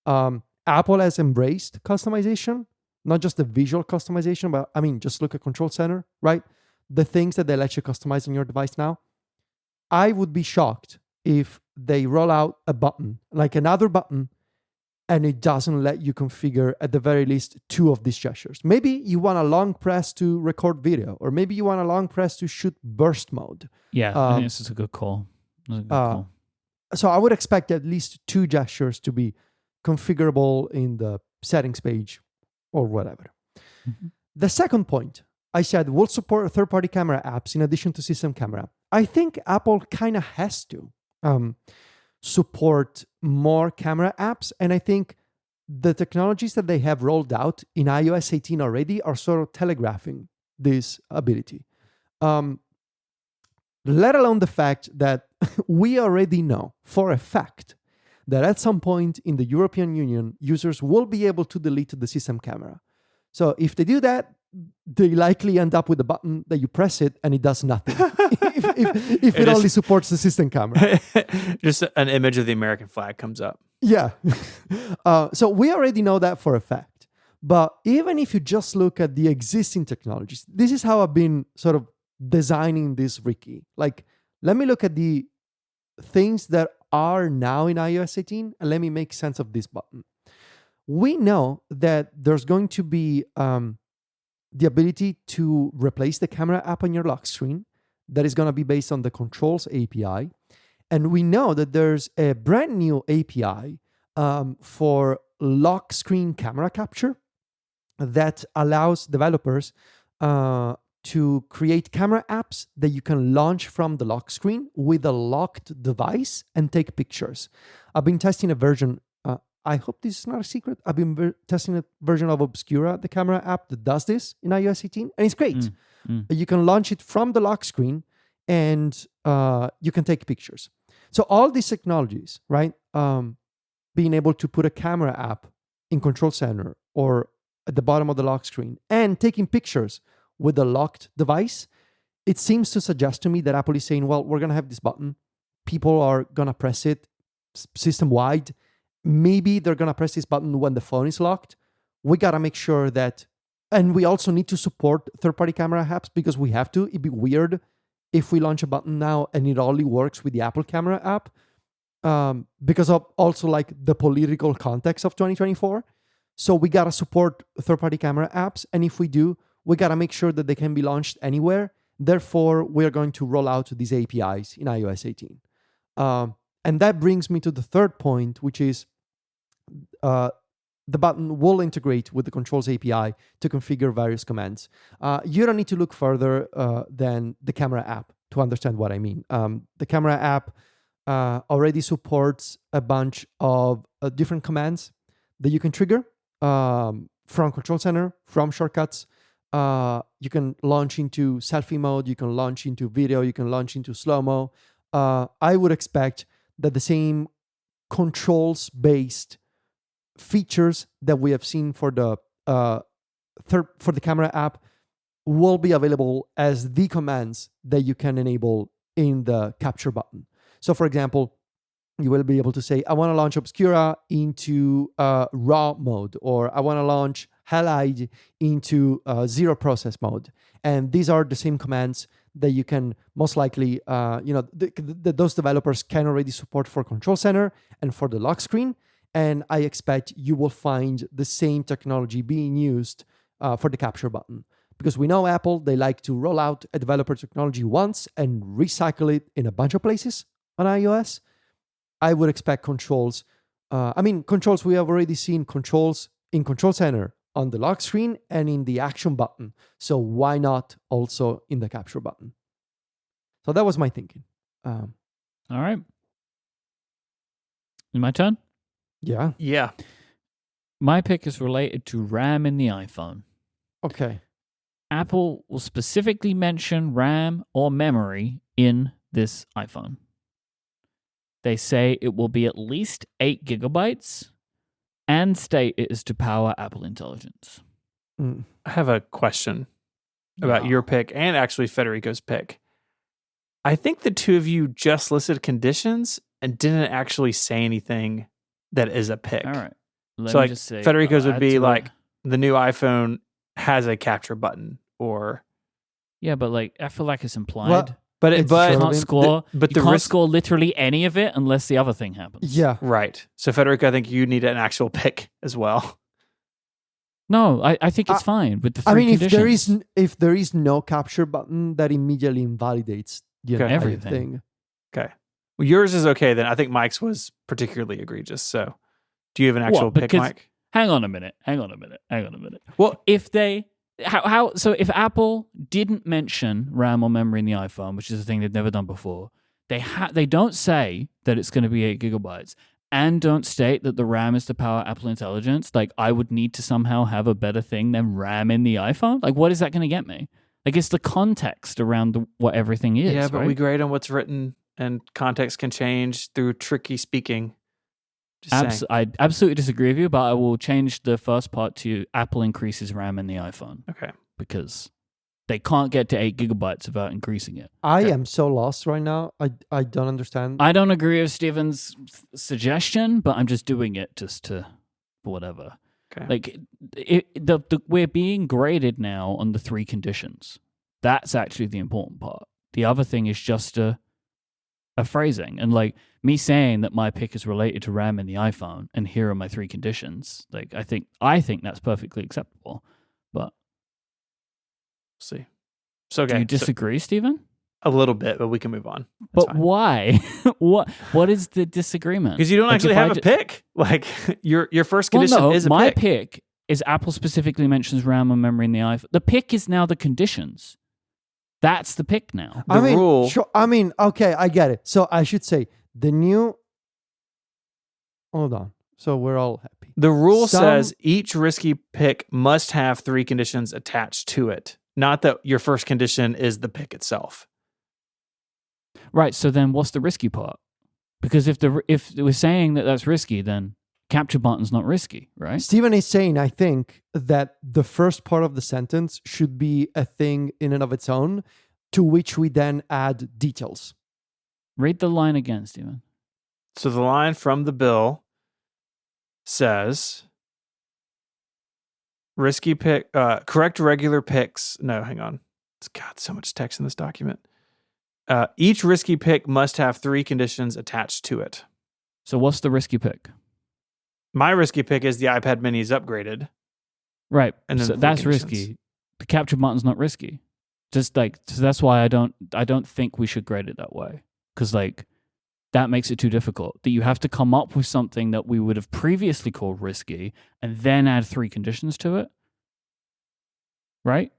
Apple has embraced customization, not just the visual customization, but I mean, just look at Control Center, right? The things that they let you customize on your device now. I would be shocked if they roll out a button, like another button, and it doesn't let you configure at the very least 2 of these gestures. Maybe you want a long press to record video, or maybe you want a long press to shoot burst mode. Yeah, I think this is a good call. So I would expect at least 2 gestures to be configurable in the settings page or whatever. Mm-hmm. The second point, I said, will support third-party camera apps in addition to system camera. I think Apple kind of has to support more camera apps. And I think the technologies that they have rolled out in iOS 18 already are sort of telegraphing this ability. Let alone the fact that we already know for a fact that at some point in the European Union, users will be able to delete the system camera. So if they do that, they likely end up with a button that you press it and it does nothing. if it only supports the system camera. Just an image of the American flag comes up. Yeah. So we already know that for a fact. But even if you just look at the existing technologies, this is how I've been sort of designing this Ricky. Like, let me look at the things that are now in iOS 18 and let me make sense of this button. We know that there's going to be the ability to replace the camera app on your lock screen. That is going to be based on the Controls API. And we know that there's a brand new API for lock screen camera capture that allows developers to create camera apps that you can launch from the lock screen with a locked device and take pictures. I've been testing a version. I hope this is not a secret. I've been testing a version of Obscura, the camera app that does this in iOS 18, and it's great. You can launch it from the lock screen, and you can take pictures. So all these technologies, right? Being able to put a camera app in Control Center or at the bottom of the lock screen and taking pictures with a locked device, it seems to suggest to me that Apple is saying, well, we're going to have this button. People are going to press it system-wide. Maybe they're going to press this button when the phone is locked. We got to make sure that, and we also need to support third-party camera apps because we have to. It'd be weird if we launch a button now and it only works with the Apple camera app because of also like the political context of 2024. So we got to support third-party camera apps. And if we do, we got to make sure that they can be launched anywhere. Therefore, we're going to roll out these APIs in iOS 18. And that brings me to the third point, which is the button will integrate with the Controls API to configure various commands. You don't need to look further than the camera app to understand what I mean. The camera app already supports a bunch of different commands that you can trigger from Control Center, from shortcuts. You can launch into selfie mode, you can launch into video, you can launch into slow-mo. I would expect that the same controls-based features that we have seen for the camera app will be available as the commands that you can enable in the capture button. So, for example, you will be able to say, I want to launch Obscura into RAW mode, or I want to launch Halide into zero process mode. And these are the same commands that you can most likely, those developers can already support for Control Center and for the lock screen. And I expect you will find the same technology being used for the capture button. Because we know Apple, they like to roll out a developer technology once and recycle it in a bunch of places on iOS. I would expect controls. Controls, we have already seen controls in Control Center on the lock screen and in the action button. So why not also in the capture button? So that was my thinking. All right. My turn? Yeah. Yeah. My pick is related to RAM in the iPhone. Okay. Apple will specifically mention RAM or memory in this iPhone. They say it will be at least 8 gigabytes and state it is to power Apple Intelligence. I have a question about your pick and actually Federico's pick. I think the two of you just listed conditions and didn't actually say anything that is a pick. All right. Let so me like just say, Federico's would be like a... the new iPhone has a capture button, or yeah, but like I feel like it's implied. Well, but you can't score. But you can't score literally any of it unless the other thing happens. Yeah, right. So Federico, I think you need an actual pick as well. No, I think it's fine with the three conditions. if there is no capture button, that immediately invalidates everything. Okay. Well, yours is okay then. I think Myke's was particularly egregious. So, do you have an actual pick, Myke? Hang on a minute. Well, if they so if Apple didn't mention RAM or memory in the iPhone, which is a thing they've never done before, they don't say that it's going to be 8 gigabytes and don't state that the RAM is to power Apple Intelligence. Like, I would need to somehow have a better thing than RAM in the iPhone. Like, what is that going to get me? Like, it's the context around what everything is. Yeah, but right? we grade on what's written, and context can change through tricky speaking. I absolutely disagree with you, but I will change the first part to Apple increases RAM in the iPhone. Okay. Because they can't get to 8 gigabytes without increasing it. I am so lost right now. I don't understand. I don't agree with Steven's suggestion, but I'm just doing it just to whatever. Okay. Like, we're being graded now on the 3 conditions. That's actually the important part. The other thing is just a phrasing. And like me saying that my pick is related to RAM in the iPhone and here are my 3 conditions. Like, I think that's perfectly acceptable. But see. So okay. Do you disagree, Steven? A little bit, but we can move on. That's but fine. Why? What is the disagreement? Because you don't actually have a pick. Like your first condition is a my pick. pick is Apple specifically mentions RAM and memory in the iPhone. The pick is now the conditions. That's the pick now. Rule. Sure, okay, I get it. So I should say the new. Hold on. So we're all happy. The rule Some- says each risky pick must have 3 conditions attached to it. Not that your first condition is the pick itself. Right. So then, what's the risky part? Because if we're saying that that's risky, then capture button's not risky, right? Steven is saying, I think, that the first part of the sentence should be a thing in and of its own, to which we then add details. Read the line again, Stephen. So the line from the bill says risky pick, correct regular picks. No, hang on. It's got so much text in this document. Each risky pick must have 3 conditions attached to it. So what's the risky pick? My risky pick is the iPad mini is upgraded. Right. And then so 3 that's conditions. risky. The capture button's not risky. Just like, so that's why I don't think we should grade it that way. Because like that makes it too difficult. That you have to come up with something that we would have previously called risky and then add 3 conditions to it. Right?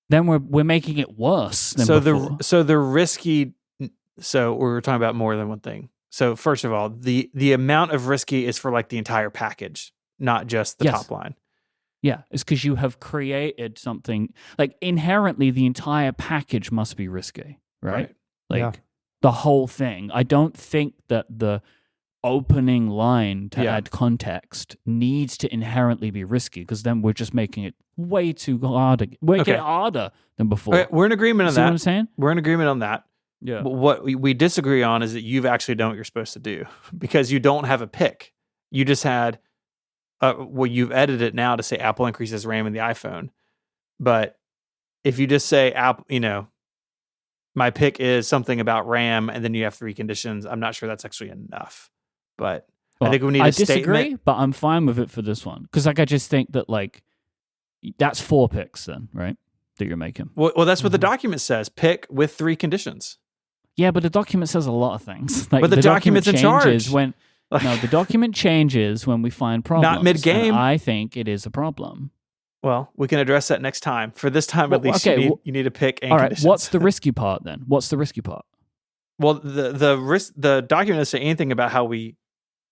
Then we're making it worse than before. So the risky. So we were talking about more than one thing. So first of all, the amount of risky is for like the entire package, not just the top line. Yeah, it's because you have created something like inherently the entire package must be risky, right? Like the whole thing. I don't think that the opening line to add context needs to inherently be risky because then we're just making it way too harder, harder than before. Okay, we're in agreement on See that. what I'm saying? We're in agreement on that. Yeah. But what we disagree on is that you've actually done what you're supposed to do because you don't have a pick. You just had, you've edited it now to say Apple increases RAM in the iPhone. But if you just say, Apple, my pick is something about RAM and then you have 3 conditions, I'm not sure that's actually enough. But I think we need a disagree, statement. But I'm fine with it for this one because like I just think that like that's 4 picks then, right? That you're making. Well, that's what the document says. Pick with 3 conditions. Yeah, but the document says a lot of things. Like, but the document's in charge. The document changes when we find problems. Not mid-game. I think it is a problem. Well, we can address that next time. For this time, at least, you need to pick and all right, conditions. what's the risky part then? What's the risky part? Well, the document doesn't say anything about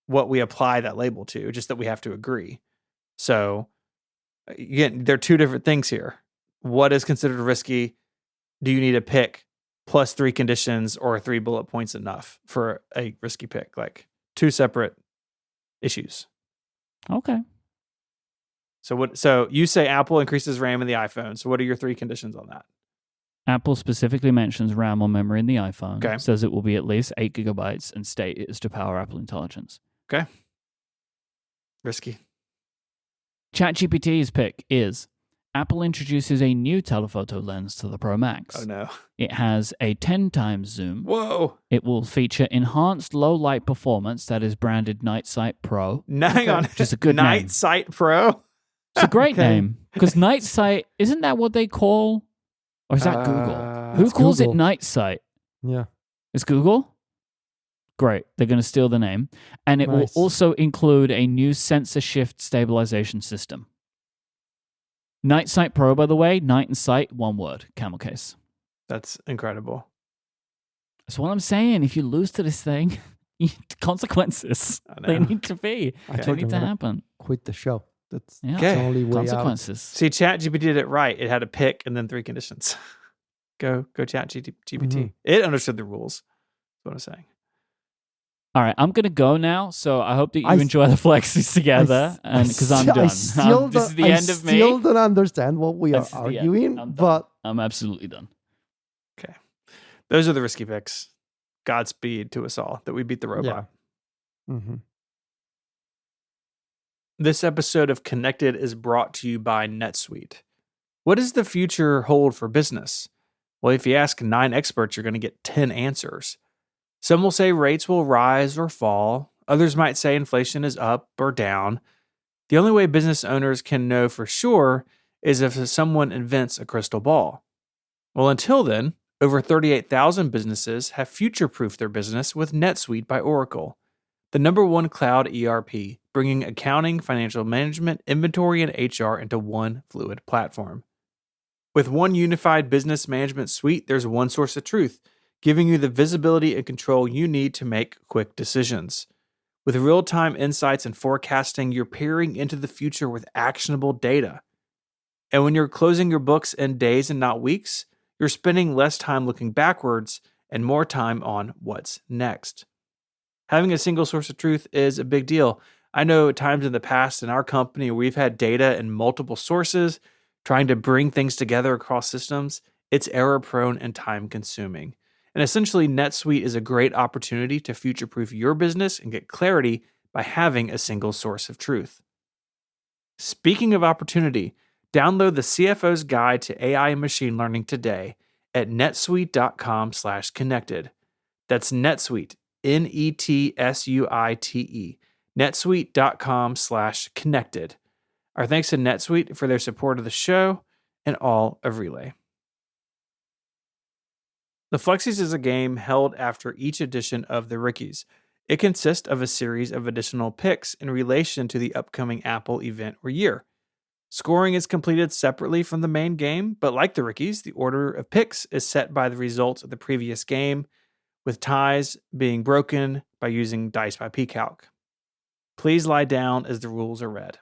what we apply that label to, just that we have to agree. So, again, there are 2 different things here. What is considered risky? Do you need a pick plus 3 conditions or 3 bullet points enough for a risky pick? Like 2 separate issues. Okay. So you say Apple increases RAM in the iPhone. So what are your 3 conditions on that? Apple specifically mentions RAM or memory in the iPhone. Okay. Says it will be at least 8 gigabytes and state it is to power Apple Intelligence. Okay. Risky. ChatGPT's pick is Apple introduces a new telephoto lens to the Pro Max. Oh no. It has a 10 times zoom. Whoa. It will feature enhanced low light performance that is branded Night Sight Pro. Hang on. Which is a good name. Night Sight Pro? It's a great name. Because Night Sight, isn't that what they call? Or is that Google? Who calls Google. it Night Sight? Yeah. It's Google? Great. They're going to steal the name. And it will Nice. also include a new sensor shift stabilization system. Night Sight Pro, by the way, night and sight, one word, camel case. That's incredible. That's what I'm saying. If you lose to this thing, consequences. I know. They need to be. I They told need you to I'm gonna happen. quit the show. That's Yeah. the only way out. Consequences. See, ChatGPT did it right. It had a pick and then 3 conditions. Go ChatGPT. Mhm. It understood the rules. That's what I'm saying. All right, I'm gonna go now. So I hope that you I s- enjoy the flexes together, and because I'm done. This is the end of me. I still don't understand what we are This is the end. arguing, I'm done. but I'm absolutely done. Okay. Those are the risky picks. Godspeed to us all that we beat the robot. Mhm. This episode of Connected is brought to you by NetSuite. What does the future hold for business? Well, if you ask 9 experts, you're going to get 10 answers. Some will say rates will rise or fall. Others might say inflation is up or down. The only way business owners can know for sure is if someone invents a crystal ball. Well, until then, over 38,000 businesses have future-proofed their business with NetSuite by Oracle, the #1 cloud ERP, bringing accounting, financial management, inventory, and HR into one fluid platform. With one unified business management suite, there's one source of truth, giving you the visibility and control you need to make quick decisions. With real-time insights and forecasting, you're peering into the future with actionable data. And when you're closing your books in days and not weeks, you're spending less time looking backwards and more time on what's next. Having a single source of truth is a big deal. I know times in the past in our company we've had data in multiple sources, trying to bring things together across systems. It's error-prone and time-consuming. And essentially, NetSuite is a great opportunity to future-proof your business and get clarity by having a single source of truth. Speaking of opportunity, download the CFO's Guide to AI and Machine Learning today at netsuite.com/connected. That's NetSuite, NETSUITE, netsuite.com/connected. Our thanks to NetSuite for their support of the show and all of Relay. The Flexies is a game held after each edition of the Rickies. It consists of a series of additional picks in relation to the upcoming Apple event or year. Scoring is completed separately from the main game, but like the Rickies, the order of picks is set by the results of the previous game, with ties being broken by using dice by pcalc. Please lie down as the rules are read.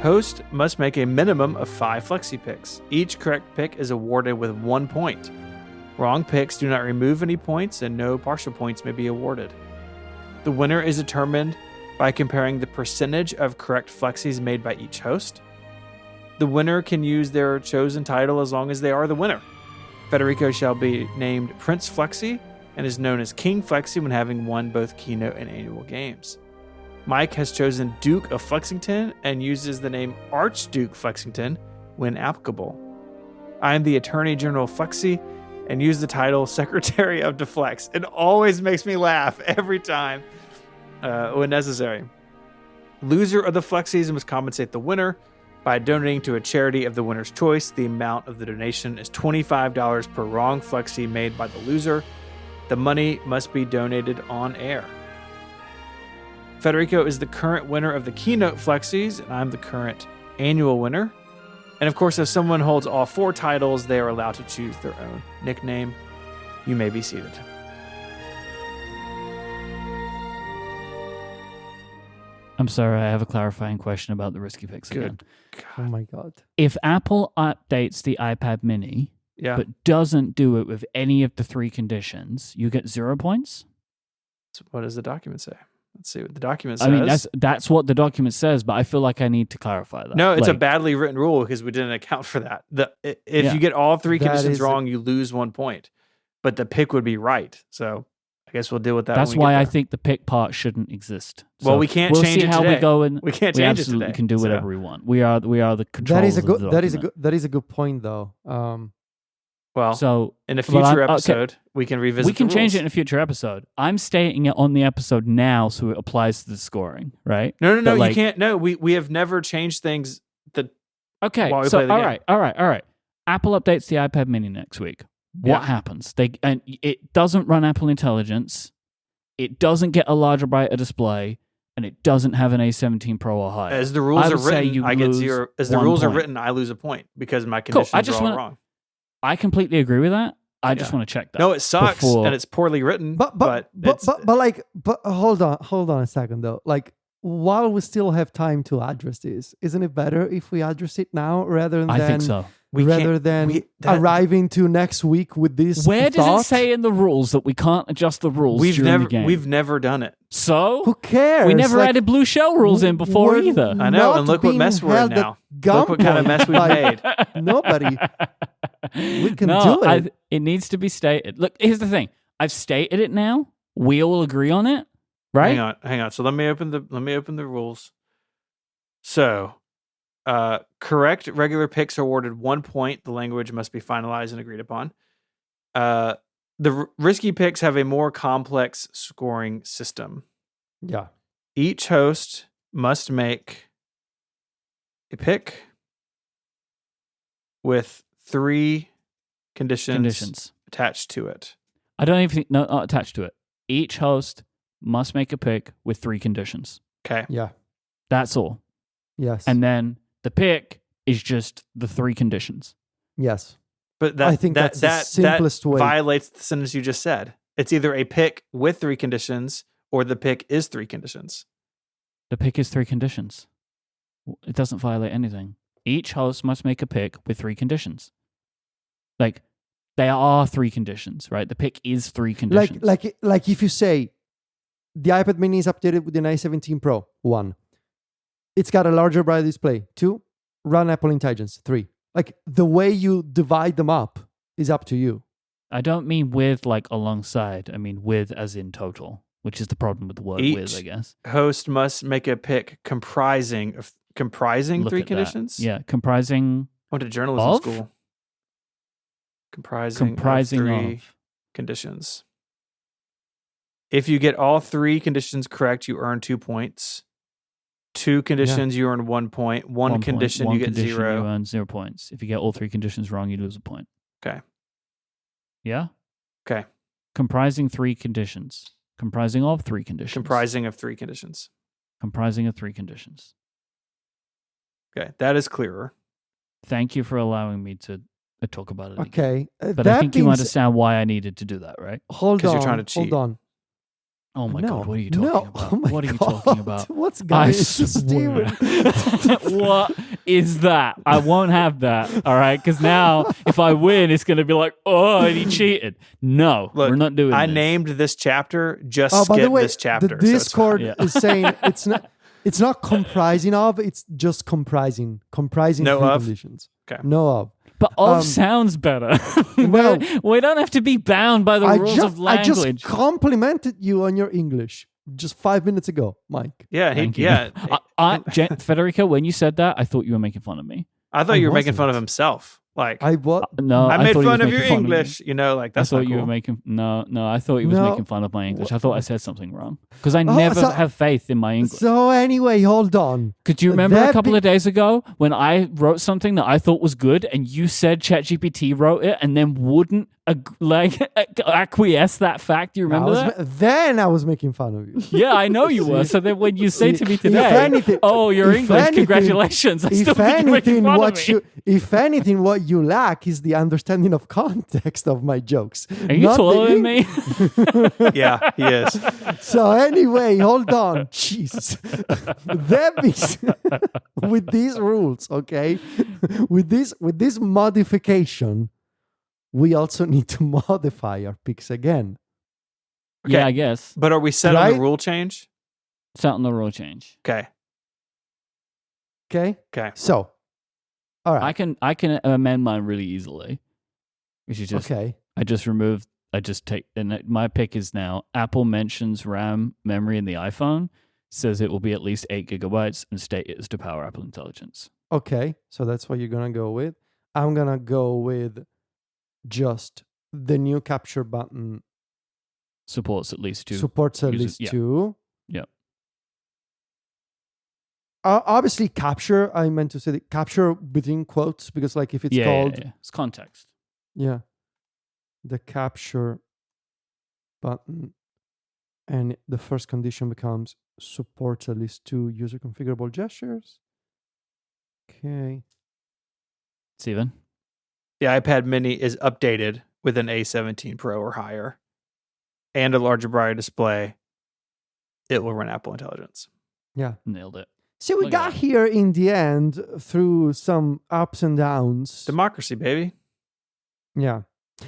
Host must make a minimum of 5 flexi picks. Each correct pick is awarded with 1 point. Wrong picks do not remove any points, and no partial points may be awarded. The winner is determined by comparing the percentage of correct flexis made by each host. The winner can use their chosen title as long as they are the winner. Federico shall be named Prince Flexi and is known as King Flexi when having won both keynote and annual games. Myke has chosen Duke of Flexington and uses the name Archduke Flexington when applicable. I am the Attorney General Flexi and use the title Secretary of Deflex. It always makes me laugh every time when necessary. Loser of the Flexies must compensate the winner by donating to a charity of the winner's choice. The amount of the donation is $25 per wrong Flexi made by the loser. The money must be donated on air. Federico is the current winner of the keynote Flexies, and I'm the current annual winner. And of course, if someone holds all 4 titles, they are allowed to choose their own nickname. You may be seated. I'm sorry, I have a clarifying question about the risky picks again. Oh my God. If Apple updates the iPad mini, but doesn't do it with any of the 3 conditions, you get 0 points? So what does the document say? Let's see what the document says. I mean, that's what the document says, but I feel like I need to clarify that. No, it's a badly written rule because we didn't account for that. If you get all 3 conditions wrong, you lose 1 point. But the pick would be right. So I guess we'll deal with that. That's why I think the pick part shouldn't exist. So well, we can't change it today. We'll see how we go, and we can't change it today. We can do whatever we want. We are the controllers of the document. That is a good point, though. Well, so in a future episode, we can revisit. We can change it in a future episode. I'm stating it on the episode now, so it applies to the scoring, right? No, you can't. No, we have never changed things. Okay, so all right. Apple updates the iPad Mini next week. What happens? And it doesn't run Apple Intelligence. It doesn't get a larger, brighter display, and it doesn't have an A17 Pro or higher. As the rules are written, I get 0. As the rules are written, I lose a point because my conditions are all wrong. I completely agree with that. I just want to check that. No, it sucks and it's poorly written. But hold on a second though. Like, while we still have time to address this, isn't it better if we address it now rather than I think so. Arriving to next week with this? Where does it say in the rules that we can't adjust the rules during the game? We've never done it. So who cares? We never added blue shell rules in before either. I know, and look what mess we're in now. Look what kind of mess we've made. Nobody. We can do it. It needs to be stated. Look, here's the thing. I've stated it now. We all agree on it, right? Hang on. So let me open the rules. So, correct regular picks are awarded 1 point. The language must be finalized and agreed upon. The risky picks have a more complex scoring system. Yeah. Each host must make a pick with 3 conditions attached to it. I don't even think, not attached to it. Each host must make a pick with 3 conditions. Okay. Yeah. That's all. Yes. And then the pick is just the 3 conditions. Yes. But that, I think that's the simplest way. Violates the sentence you just said. It's either a pick with 3 conditions or the pick is 3 conditions. The pick is 3 conditions. It doesn't violate anything. Each host must make a pick with 3 conditions. Like, there are 3 conditions, right? The pick is 3 conditions. Like if you say the iPad mini is updated with the i17 Pro, 1. It's got a larger brighter display, 2. Run Apple Intelligence, 3. Like the way you divide them up is up to you. I don't mean with like alongside. I mean with as in total, which is the problem with the word with, I guess. Host must make a pick comprising Look 3 at conditions? that. Yeah, comprising I went to journalism of? school. Comprising of 3 conditions. If you get all 3 conditions correct, you earn 2 points. 2 conditions, you earn 1 point. 1 condition, you get 0. You earn 0 points. If you get all 3 conditions wrong, you lose a point. Okay. Yeah? Okay. Comprising 3 conditions. Comprising of 3 conditions. Comprising of 3 conditions. Comprising of 3 conditions. Okay, that is clearer. Thank you for allowing me to talk about it again. Okay. But I think you understand why I needed to do that, right? Hold on. You're trying to cheat. Hold on. Oh my No. God, what are you talking about? Oh my What are you God. talking about? What's I going swear. Steven? What is that? I won't have that, all right? Because now if I win, it's going to be like, oh, and he cheated. No, Look, we're not doing I this. named this chapter. Just Oh, skip by the way, this chapter. the so it's Discord fine. is saying it's not comprising of, it's just comprising No 3 of? conditions. Okay. No of. But of sounds better. No. We don't have to be bound by the rules of I just language. complimented you on your English just 5 minutes ago, Mike. Yeah, Thank you. yeah. Federico, when you said that, I thought you were making fun of me. I thought I you were making fun wasn't. of himself. Like I what? No, I made thought he was fun of making your fun me. English. You know, like that's I thought not you cool. were making I thought he was No. making fun of my English. I thought I said something wrong because I never so- have faith in my English. So anyway, hold on. Could you remember a that couple be- of days ago when I wrote something that I thought was good and you said ChatGPT wrote it and then wouldn't acquiesce that fact? Do you remember that? Then I was making fun of you. Yeah, I know you were. So then when you say to me If today, anything- "Oh, you're if English, anything- congratulations," I still If think you're making anything, fun of me. if anything, what you lack is the understanding of context of my jokes. Are you not the taller than Eng- me? Yeah, he is. So anyway, hold on. Jesus. That means with these rules, okay? With this modification, we also need to modify our picks again. Okay. Yeah, I guess. But are we set on Right? the rule change? It's out on the rule change. Okay. Okay? Okay. So, all right. I can amend mine really easily. Which is just Okay. and my pick is now Apple mentions RAM memory in the iPhone, says it will be at least 8 gigabytes, and state it is to power Apple Intelligence. Okay. So that's what you're going to go with. I'm going to go with just the new capture button Supports at least 2. supports at uses- least yeah. 2. Yeah. Obviously, capture, I meant to say the capture between quotes because, like, if it's called, yeah. It's context. yeah, the capture button, and the first condition becomes supports at least 2 user configurable gestures. Okay. The Steven? iPad mini is updated with an A17 Pro or higher and a larger, brighter display. It will run Apple Intelligence. Yeah. Nailed it. So we Look at got that. here in the end through some ups and downs. Democracy, baby. Yeah.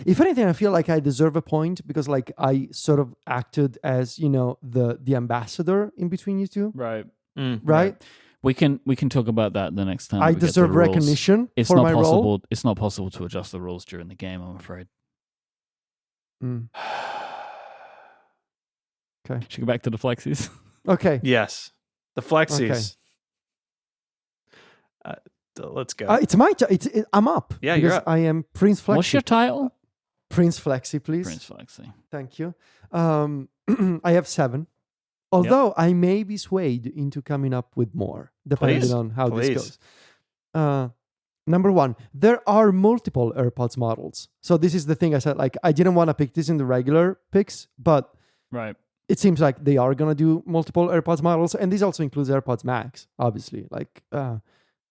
If anything, I feel like I deserve a point because, like, I sort of acted as, the ambassador in between you two, Right. right? We can talk about that the next time. I we get to deserve the rules. recognition It's for not my possible. role. It's not possible to adjust the rules during the game, I'm afraid. Mm. Okay. Should we go back to the flexies. Okay. Yes. The flexies. Let's go. It's my turn. I'm up. Yeah, you're because up. I am Prince Flexi. What's your title? Prince Flexi, please. Prince Flexi. Thank you. I have 7. Although I may be swayed into coming up with more, depending Please. on how Please. this goes. Number 1, there are multiple AirPods models. So this is the thing I said, like, I didn't want to pick this in the regular picks, but Right. it seems like they are going to do multiple AirPods models. And this also includes AirPods Max, obviously. Like,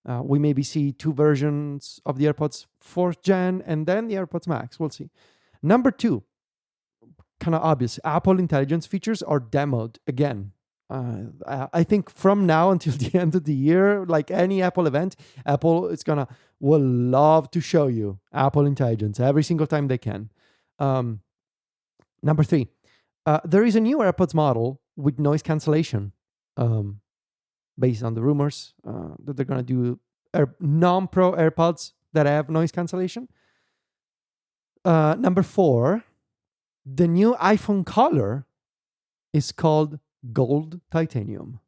We maybe see 2 versions of the AirPods 4th gen and then the AirPods Max. We'll see. Number 2, kind of obvious. Apple Intelligence features are demoed again. I think from now until the end of the year, like any Apple event, Apple will love to show you Apple Intelligence every single time they can. Number 3, there is a new AirPods model with noise cancellation. Based on the rumors that they're going to do non-pro AirPods that have noise cancellation. Number 4, the new iPhone color is called gold titanium.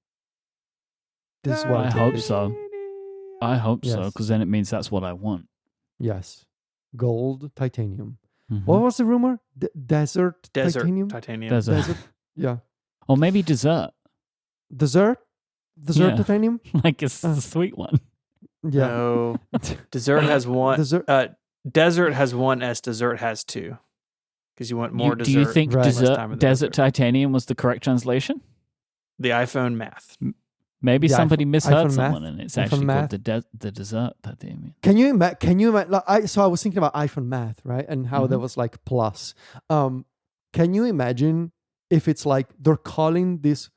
This is what I hope so. I hope so, Yes. because then it means that's what I want. Yes, gold titanium. Mhm. What was the rumor? Desert titanium? Desert. Yeah. Or maybe dessert. Dessert Yeah. titanium? Like it's the sweet one. Yeah. No. Dessert has one. Dessert. Desert has one S. Dessert has 2. Because you want more dessert. Do you think Right. less time in the desert titanium was the correct translation? The iPhone math. Maybe The somebody iPhone misheard math? someone, and it's iPhone actually math? called the dessert titanium. Can you imagine? So I was thinking about iPhone math, right? And how there was like plus. Can you imagine if it's like they're calling this?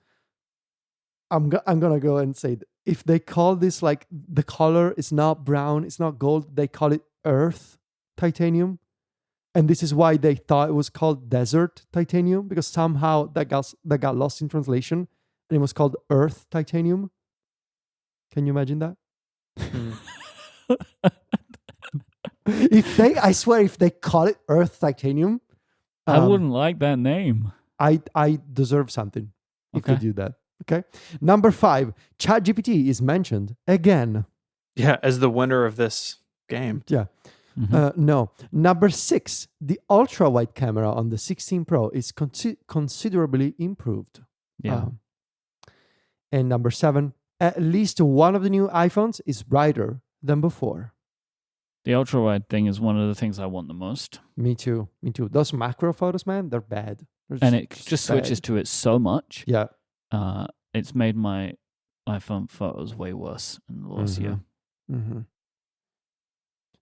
I'm gonna go and say if they call this like the color is not brown, it's not gold. They call it Earth titanium, and this is why they thought it was called Desert titanium because somehow that got lost in translation, and it was called Earth titanium. Can you imagine that? I swear, if they call it Earth titanium, I wouldn't like that name. I deserve something if they Okay. do that. Okay. Number 5, ChatGPT is mentioned again. Yeah, as the winner of this game. Yeah. Mhm. No. Number 6, the ultra wide camera on the 16 Pro is considerably improved. Yeah. And number 7, at least one of the new iPhones is brighter than before. The ultra wide thing is one of the things I want the most. Me too. Those macro photos, man, they're bad. They're And it just bad. switches to it so much. Yeah. It's made my iPhone photos way worse in the last year. Mm-hmm.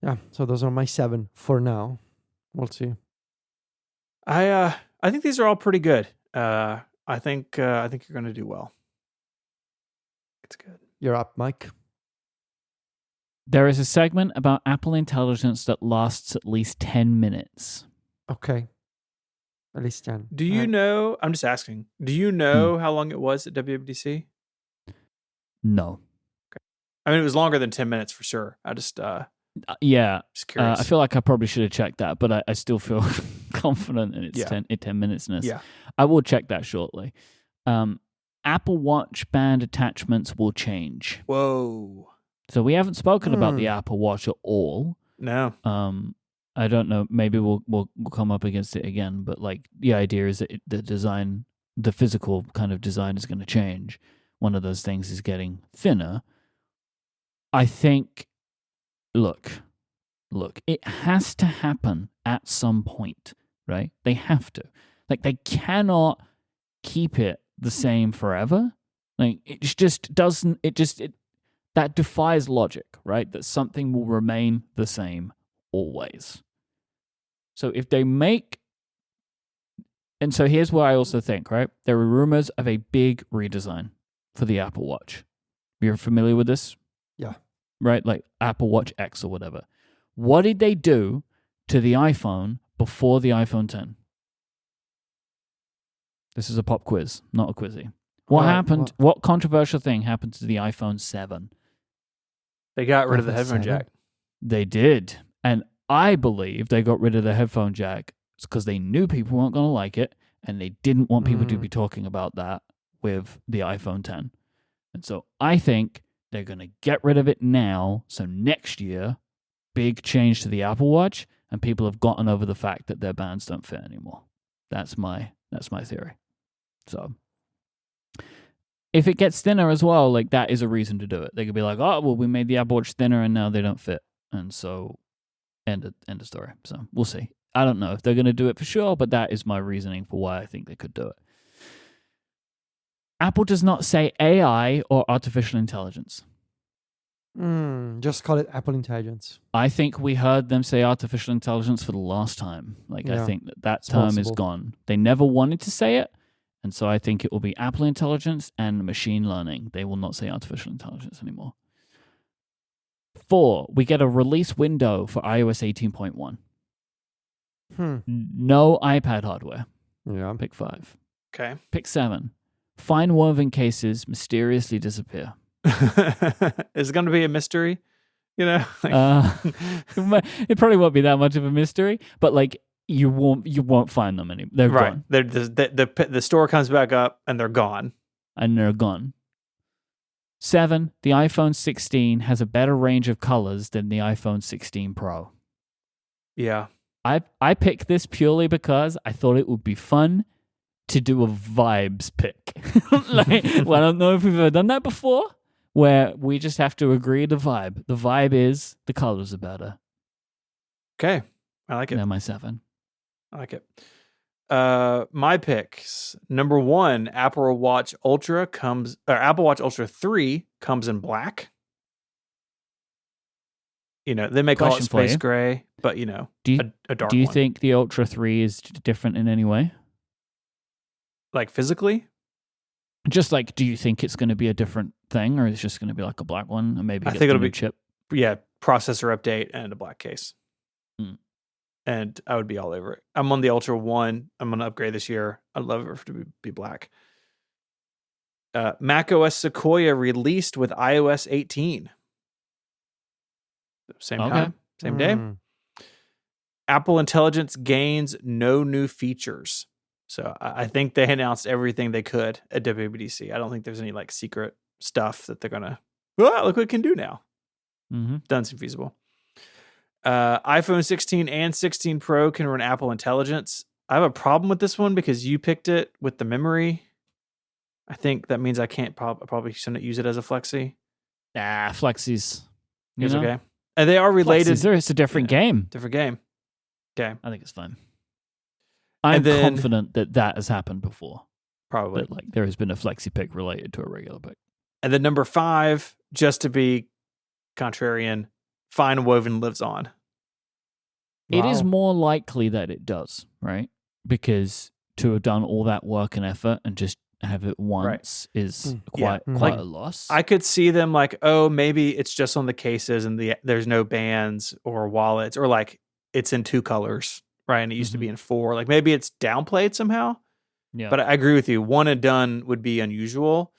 Yeah, so those are my 7 for now. We'll see. I think these are all pretty good. I think you're going to do well. It's good. You're up, Myke. There is a segment about Apple Intelligence that lasts at least 10 minutes. Okay. At least 10. Do you know? I'm just asking. Do you know how long it was at WWDC? No. I mean, it was longer than 10 minutes for sure. I just Yeah. just curious. I feel like I probably should have checked that, but I still feel confident in its Yeah. 10 minutes-ness. Yeah. I will check that shortly. Apple Watch band attachments will change. Whoa. So we haven't spoken about the Apple Watch at all. No. I don't know. Maybe we'll come up against it again. But like the idea is that the design, the physical kind of design is going to change. One of those things is getting thinner. I think. Look. It has to happen at some point, right? They have to. Like they cannot keep it the same forever. Like it just doesn't. That defies logic, right? That something will remain the same always. So if they make... And so here's what I also think, right? There are rumors of a big redesign for the Apple Watch. You're familiar with this? Yeah. Right? Like Apple Watch X or whatever. What did they do to the iPhone before the iPhone 10? This is a pop quiz, not a quizzy. What happened? What controversial thing happened to the iPhone 7? They got rid of the iPhone headphone 7? jack. They did. And I believe they got rid of the headphone jack because they knew people weren't going to like it and they didn't want people to be talking about that with the iPhone 10. And so I think they're going to get rid of it now. So next year, big change to the Apple Watch and people have gotten over the fact that their bands don't fit anymore. That's my theory. So if it gets thinner as well, like that is a reason to do it. They could be like, oh, well, we made the Apple Watch thinner and now they don't fit. And so end of story. So we'll see. I don't know if they're going to do it for sure, but that is my reasoning for why I think they could do it. Apple does not say AI or artificial intelligence. Just call it Apple Intelligence. I think we heard them say artificial intelligence for the last time. Like, I Yeah, think that it's term is possible. gone. They never wanted to say it. And so I think it will be Apple Intelligence and machine learning. They will not say artificial intelligence anymore. 4, we get a release window for iOS 18.1. No iPad hardware. Yeah. Pick 5. Okay. Pick 7. Fine woven cases mysteriously disappear. Is it going to be a mystery? You know, It probably won't be that much of a mystery, but like you won't find them anymore. They're right. gone. The store comes back up and they're gone. And they're gone. 7, the iPhone 16 has a better range of colors than the iPhone 16 Pro. Yeah. I picked this purely because I thought it would be fun to do a vibes pick. Well, I don't know if we've ever done that before, where we just have to agree the vibe. The vibe is the colors are better. Okay. I like it. They're my 7. I like it. My picks. Number 1, Apple Watch Ultra 3 comes in black. You know, they may call it Question for space you. gray, but you know, Do you, a dark do you one. think the Ultra 3 is different in any way? Like physically? Just like, do you think it's going to be a different thing, or it's just going to be like a black one, and maybe I get think the it'll new be chip? Yeah, processor update and a black case. And I would be all over it. I'm on the Ultra 1. I'm going to upgrade this year. I'd love it to be black. macOS Sequoia released with iOS 18. Same time, same day. Apple Intelligence gains no new features. So I think they announced everything they could at WWDC. I don't think there's any like secret stuff that they're going to, look what it can do now. Doesn't seem feasible. iPhone 16 and 16 Pro can run Apple Intelligence. I have a problem with this one because you picked it with the memory. I think that means I can't probably shouldn't use it as a Flexi. Flexies. It's okay. And they are related. Flexies, it's a different game. Different game. Okay. I think it's fine. I'm confident that has happened before. Probably. That, like, there has been a Flexi pick related to a regular pick. And then number 5, just to be contrarian, Fine Woven lives on. Wow. It is more likely that it does, right? Because to have done all that work and effort and just have it once is quite a loss. I could see them like, oh, maybe it's just on the cases and there's no bands or wallets, or like it's in 2 colors, right? And it used to be in 4. Like maybe it's downplayed somehow. Yeah. But I agree with you. One and done would be unusual.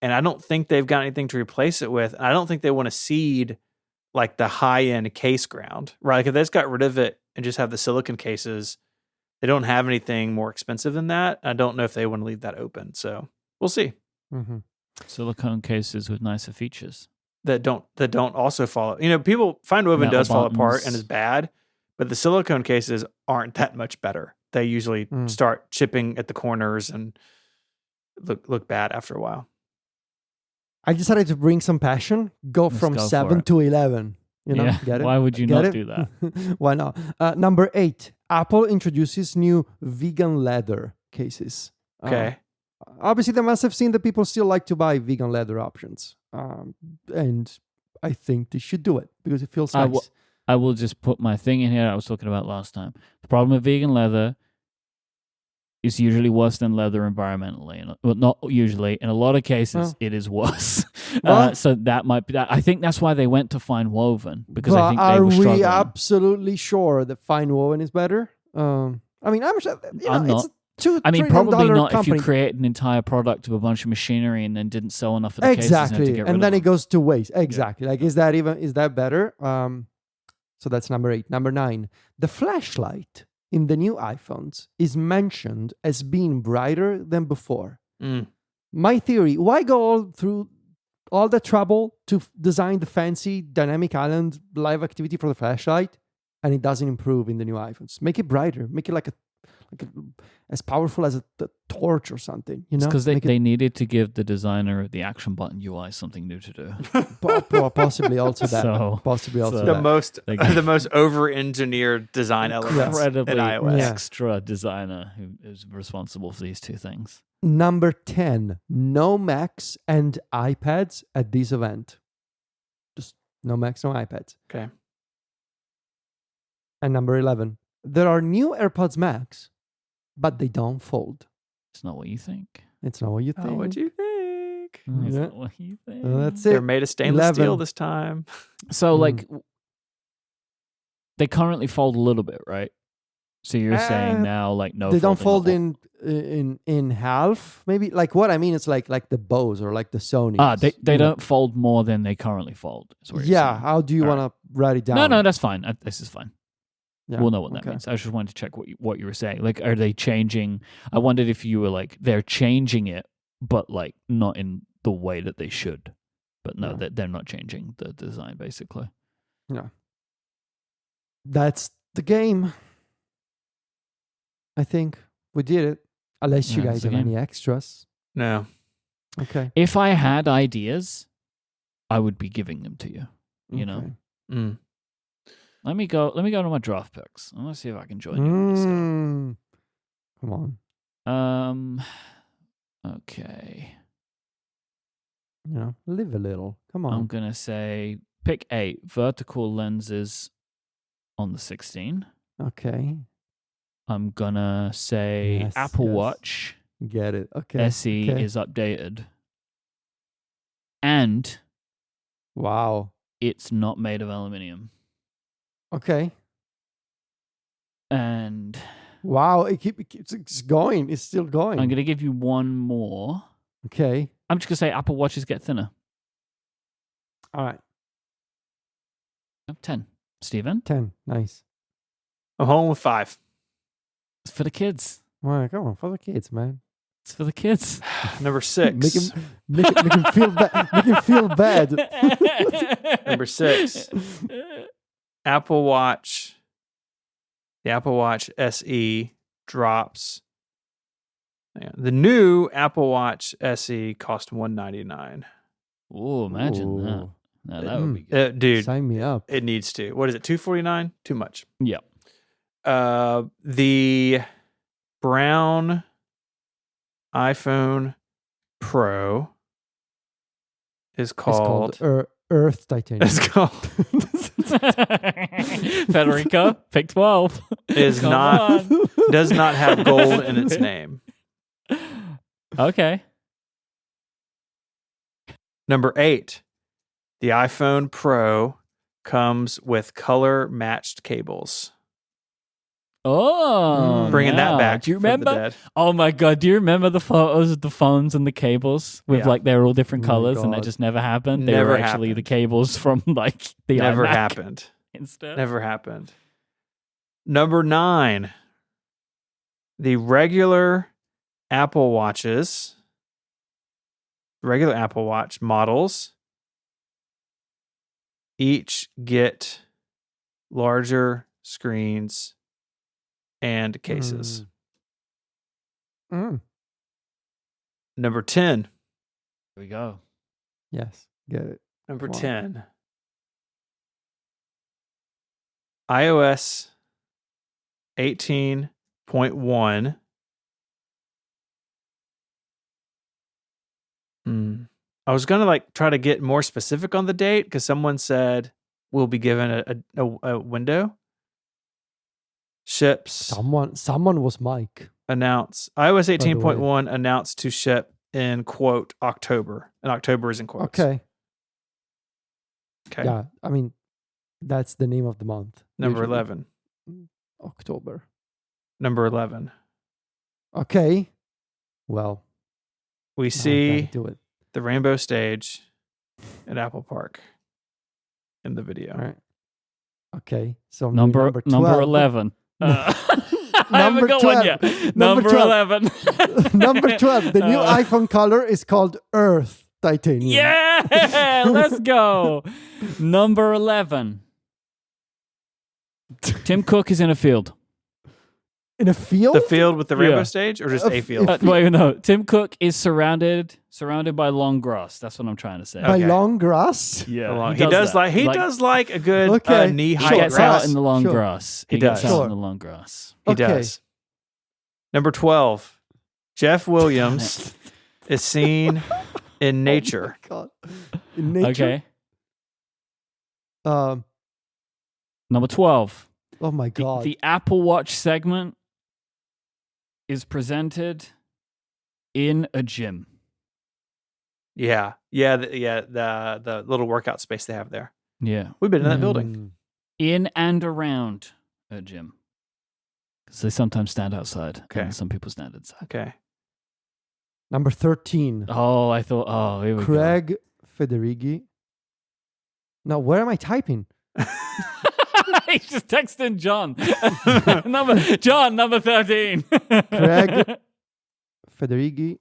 And I don't think they've got anything to replace it with. And I don't think they want to seed like the high-end case ground, right? Like if they just got rid of it and just have the silicon cases, they don't have anything more expensive than that. I don't know if they want to leave that open. So we'll see. Silicone cases with nicer features that don't also fall. You know, people Fine Woven does fall apart and is bad, but the silicone cases aren't that much better. They usually start chipping at the corners and look bad after a while. I decided to bring some passion. Let's from 7 to 11. You know, get it? Why would you not do that? Why not? Number 8, Apple introduces new vegan leather cases. Okay. Obviously, they must have seen that people still like to buy vegan leather options. And I think they should do it because it feels nice. I will just put my thing in here I was talking about last time. The problem with vegan leather is usually worse than leather environmentally. Well, not usually. In a lot of cases, it is worse. So that might be that. I think that's why they went to fine woven, because I think they were struggling. Are we absolutely sure that fine woven is better? I mean, I'm sure. I'm not. Probably not company. If you create an entire product of a bunch of machinery and then didn't sell enough of the cases and had to get rid and then of it goes to waste. Exactly. Yeah. Like, is that better? So that's number 8. Number 9, the flashlight in the new iPhones is mentioned as being brighter than before. My theory, why go through all the trouble to design the fancy dynamic island live activity for the flashlight and it doesn't improve in the new iPhones? Make it brighter. Make it like as powerful as a torch or something, you know? Because they needed to give the designer of the action button UI something new to do. Possibly also that. The most over-engineered design element incredibly in iOS. Extra designer who is responsible for these 2 things. Number 10, no Macs and iPads at this event. Just No Macs, no iPads. Okay. And number 11. There are new AirPods Max, but they don't fold. It's not what you think. It's not what you think. Oh, what'd you think? It's Yeah. not what you think. Well, that's They're it. made of stainless 11. steel this time. So, Mm. like, they currently fold a little bit, right? So you're saying now, like, no, They don't fold folding in half, maybe. Like what I mean is like the Bose or like the Sony. they don't fold more than they currently fold. Is what you're Yeah. saying. How do you All want to write it down? No, that's fine. This is fine. Yeah, We'll know what that okay. means. I just wanted to check what you were saying. Like, are they changing? I wondered if you were like, they're changing it, but like not in the way that they should. But no, Yeah. they're not changing the design, basically. Yeah. That's the game. I think we did it. Unless you Yeah, guys it's a have any game. extras. No. Okay. If I had ideas, I would be giving them to you. You know? Okay. Mm. Let me go to my draft picks. I want to see if I can join you on this. Come on. Okay. Live a little. Come on. I'm gonna say pick 8 vertical lenses on the 16. Okay. I'm gonna say Yes, Apple yes. Watch Get it. Okay. SE okay. is updated, and Wow. it's not made of aluminium. Okay. And Wow. It's going. It's still going. I'm gonna give you one more. Okay. I'm just gonna say Apple Watches get thinner. All right. 10. Steven? 10. Nice. I'm home with 5. It's for the kids. All right. Come on. For the kids, man. It's for the kids. Number 6. Make him feel bad. Make him feel bad. Number 6. Apple Watch. The Apple Watch SE drops. The new Apple Watch SE cost $199. Oh, imagine that. Ooh. No, that would be good. Dude, Sign me up. it needs to. What is it? $249? Too much. Yeah. The brown iPhone Pro is called. It's called Earth Titanium. It's called. Federico, pick 12. Is Come not. on. Does not have gold in its name. Okay. Number 8, the iPhone Pro comes with color matched cables. Oh, Bringing that yeah. back. Do you from the remember? dead. Oh my god! Do you remember the photos of the phones and the cables with Yeah. like they're all different Oh my colors and that God. just never happened? They Never were actually the happened. cables from like the Never iMac happened. instead. Never happened. Number 9, the regular Apple Watches, regular Apple Watch models, each get larger screens and cases. Mm. Number 10. Here we go. Yes. Get it. Number Wow. 10. iOS 18.1. I was going to like try to get more specific on the date because someone said we'll be given a window. Ships Someone was Myke. announce iOS the way. 18.1 announced to ship in quote October. And October is in quotes. Okay. Okay. Yeah. I mean, that's the name of the month. Number usually. 11. October. Number 11. Okay. Well, We now I gotta see do it. the rainbow stage at Apple Park in the video. All right. Okay. So I'm doing Number 12. 11. I haven't Number got 12. one yet. Number Number 12. 11. Number 12. The new iPhone color is called Earth Titanium. Yeah, let's go. Number 11. Tim Cook is in a field. In a field? The field with the rainbow Yeah. stage or just A a f- field? Wait, no. Tim Cook is surrounded by long grass. That's what I'm trying to say. By Okay. long grass? Yeah, He does that. like a good Okay. knee He high gets grass. out in the long Sure. grass. He gets does. out Sure. in the long grass. He Okay. does. Number 12. Jeff Williams is seen in nature. Oh my God. In nature? Okay. Number 12. Oh my God. The Apple Watch segment is presented in a gym. The little workout space they have there. Yeah. We've been in that building. Mm. In and around a gym. Because they sometimes stand outside. Okay. And some people stand inside. Okay. Number 13. Oh, I thought, here we go. Craig Federighi. Now, where am I typing? He's just texting John. number 13. Craig Federighi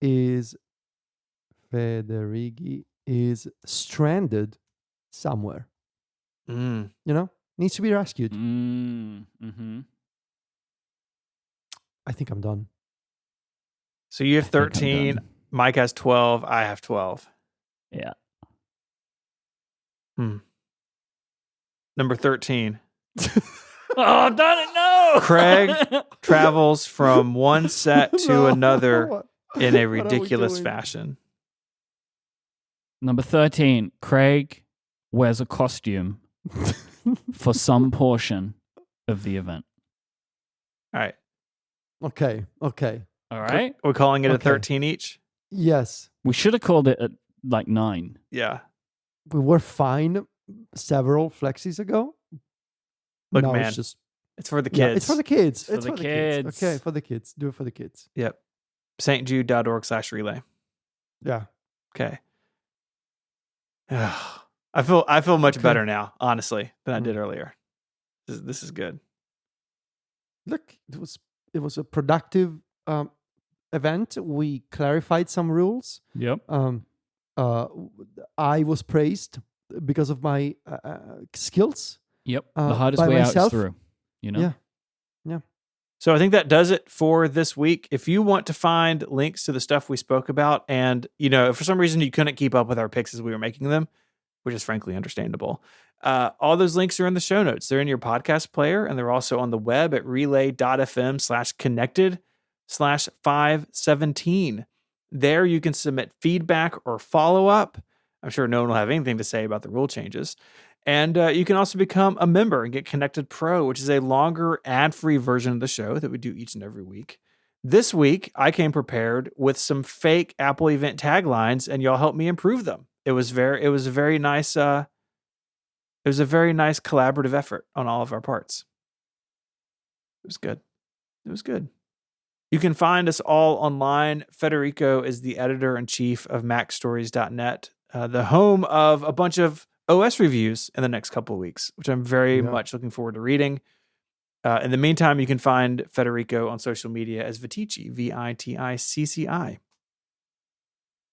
is stranded somewhere. Mm. You know, needs to be rescued. Mm-hmm. I think I'm done. So you have 13. Myke has 12. I have 12. Yeah. Number 13. Oh, darn it, no! Craig travels from one set to No. another in a What are we ridiculous doing? fashion. Number 13. Craig wears a costume for some portion of the event. All right. Okay. All right? We're calling it a Okay. 13 each? Yes, We should have called it at like 9. Yeah. we were fine several flexis ago. Look, Now man, it's just it's for the yeah, kids. it's for the kids. for the kids. Okay, for the kids. Do it for the kids. Yep. stjude.org/relay. Yeah. Okay. I feel much Okay. better now, honestly, than I Mm. did earlier. This is good. Look, it was a productive event. We clarified some rules. Yep. I was praised because of my skills. Yep. Uh, The hardest by way out myself? is through. You know? Yeah. So I think that does it for this week. If you want to find links to the stuff we spoke about, and if for some reason you couldn't keep up with our picks as we were making them, which is frankly understandable, all those links are in the show notes. They're in your podcast player, and they're also on the web at relay.fm/connected/517. There you can submit feedback or follow up. I'm sure no one will have anything to say about the rule changes. And you can also become a member and get Connected Pro, which is a longer ad-free version of the show that we do each and every week. This week, I came prepared with some fake Apple event taglines, and y'all helped me improve them. It was a very nice collaborative effort on all of our parts. It was good. You can find us all online. Federico is the editor-in-chief of MacStories.net, the home of a bunch of OS reviews in the next couple of weeks, which I'm very much looking forward to reading. In the meantime, you can find Federico on social media as Viticci, Viticci.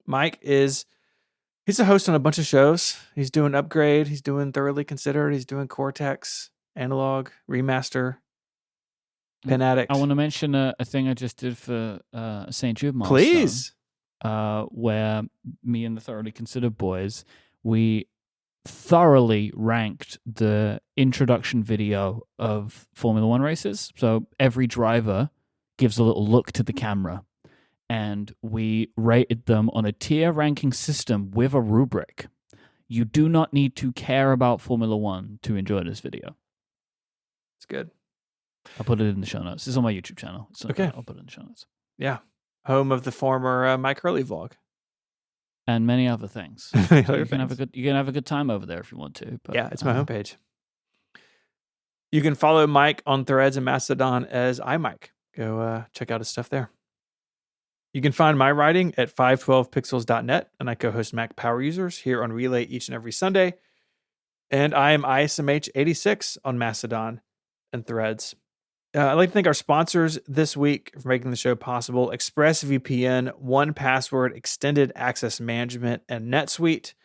Myke he's a host on a bunch of shows. He's doing Upgrade. He's doing Thoroughly Considered. He's doing Cortex, Analog, Remaster, Pen Addict. I want to mention a thing I just did for St. Jude milestone. Please. Where me and the Thoroughly Considered boys, we thoroughly ranked the introduction video of Formula One races. So every driver gives a little look to the camera, and we rated them on a tier ranking system with a rubric. You do not need to care about Formula One to enjoy this video. It's good. I'll put it in the show notes. It's on my YouTube channel. So Okay. I'll put it in the show notes. Yeah. Home of the former Myke Hurley vlog. And many other things. Many So other you can have things. a good time over there if you want to. But, Yeah, it's my homepage. You can follow Myke on Threads and Mastodon as iMyke. Go check out his stuff there. You can find my writing at 512pixels.net, and I co-host Mac Power Users here on Relay each and every Sunday. And I am ISMH86 on Mastodon and Threads. I'd like to thank our sponsors this week for making the show possible: ExpressVPN, 1Password, Extended Access Management, and NetSuite.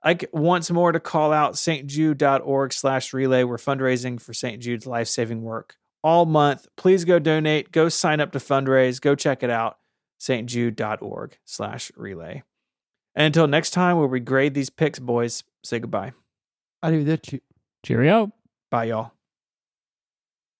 Like once more to call out stjude.org/relay. We're fundraising for St. Jude's life-saving work all month. Please go donate. Go sign up to fundraise. Go check it out. stjude.org/relay. And until next time, where we grade these picks, boys, say goodbye. Arrivederci. cheerio. Bye, y'all.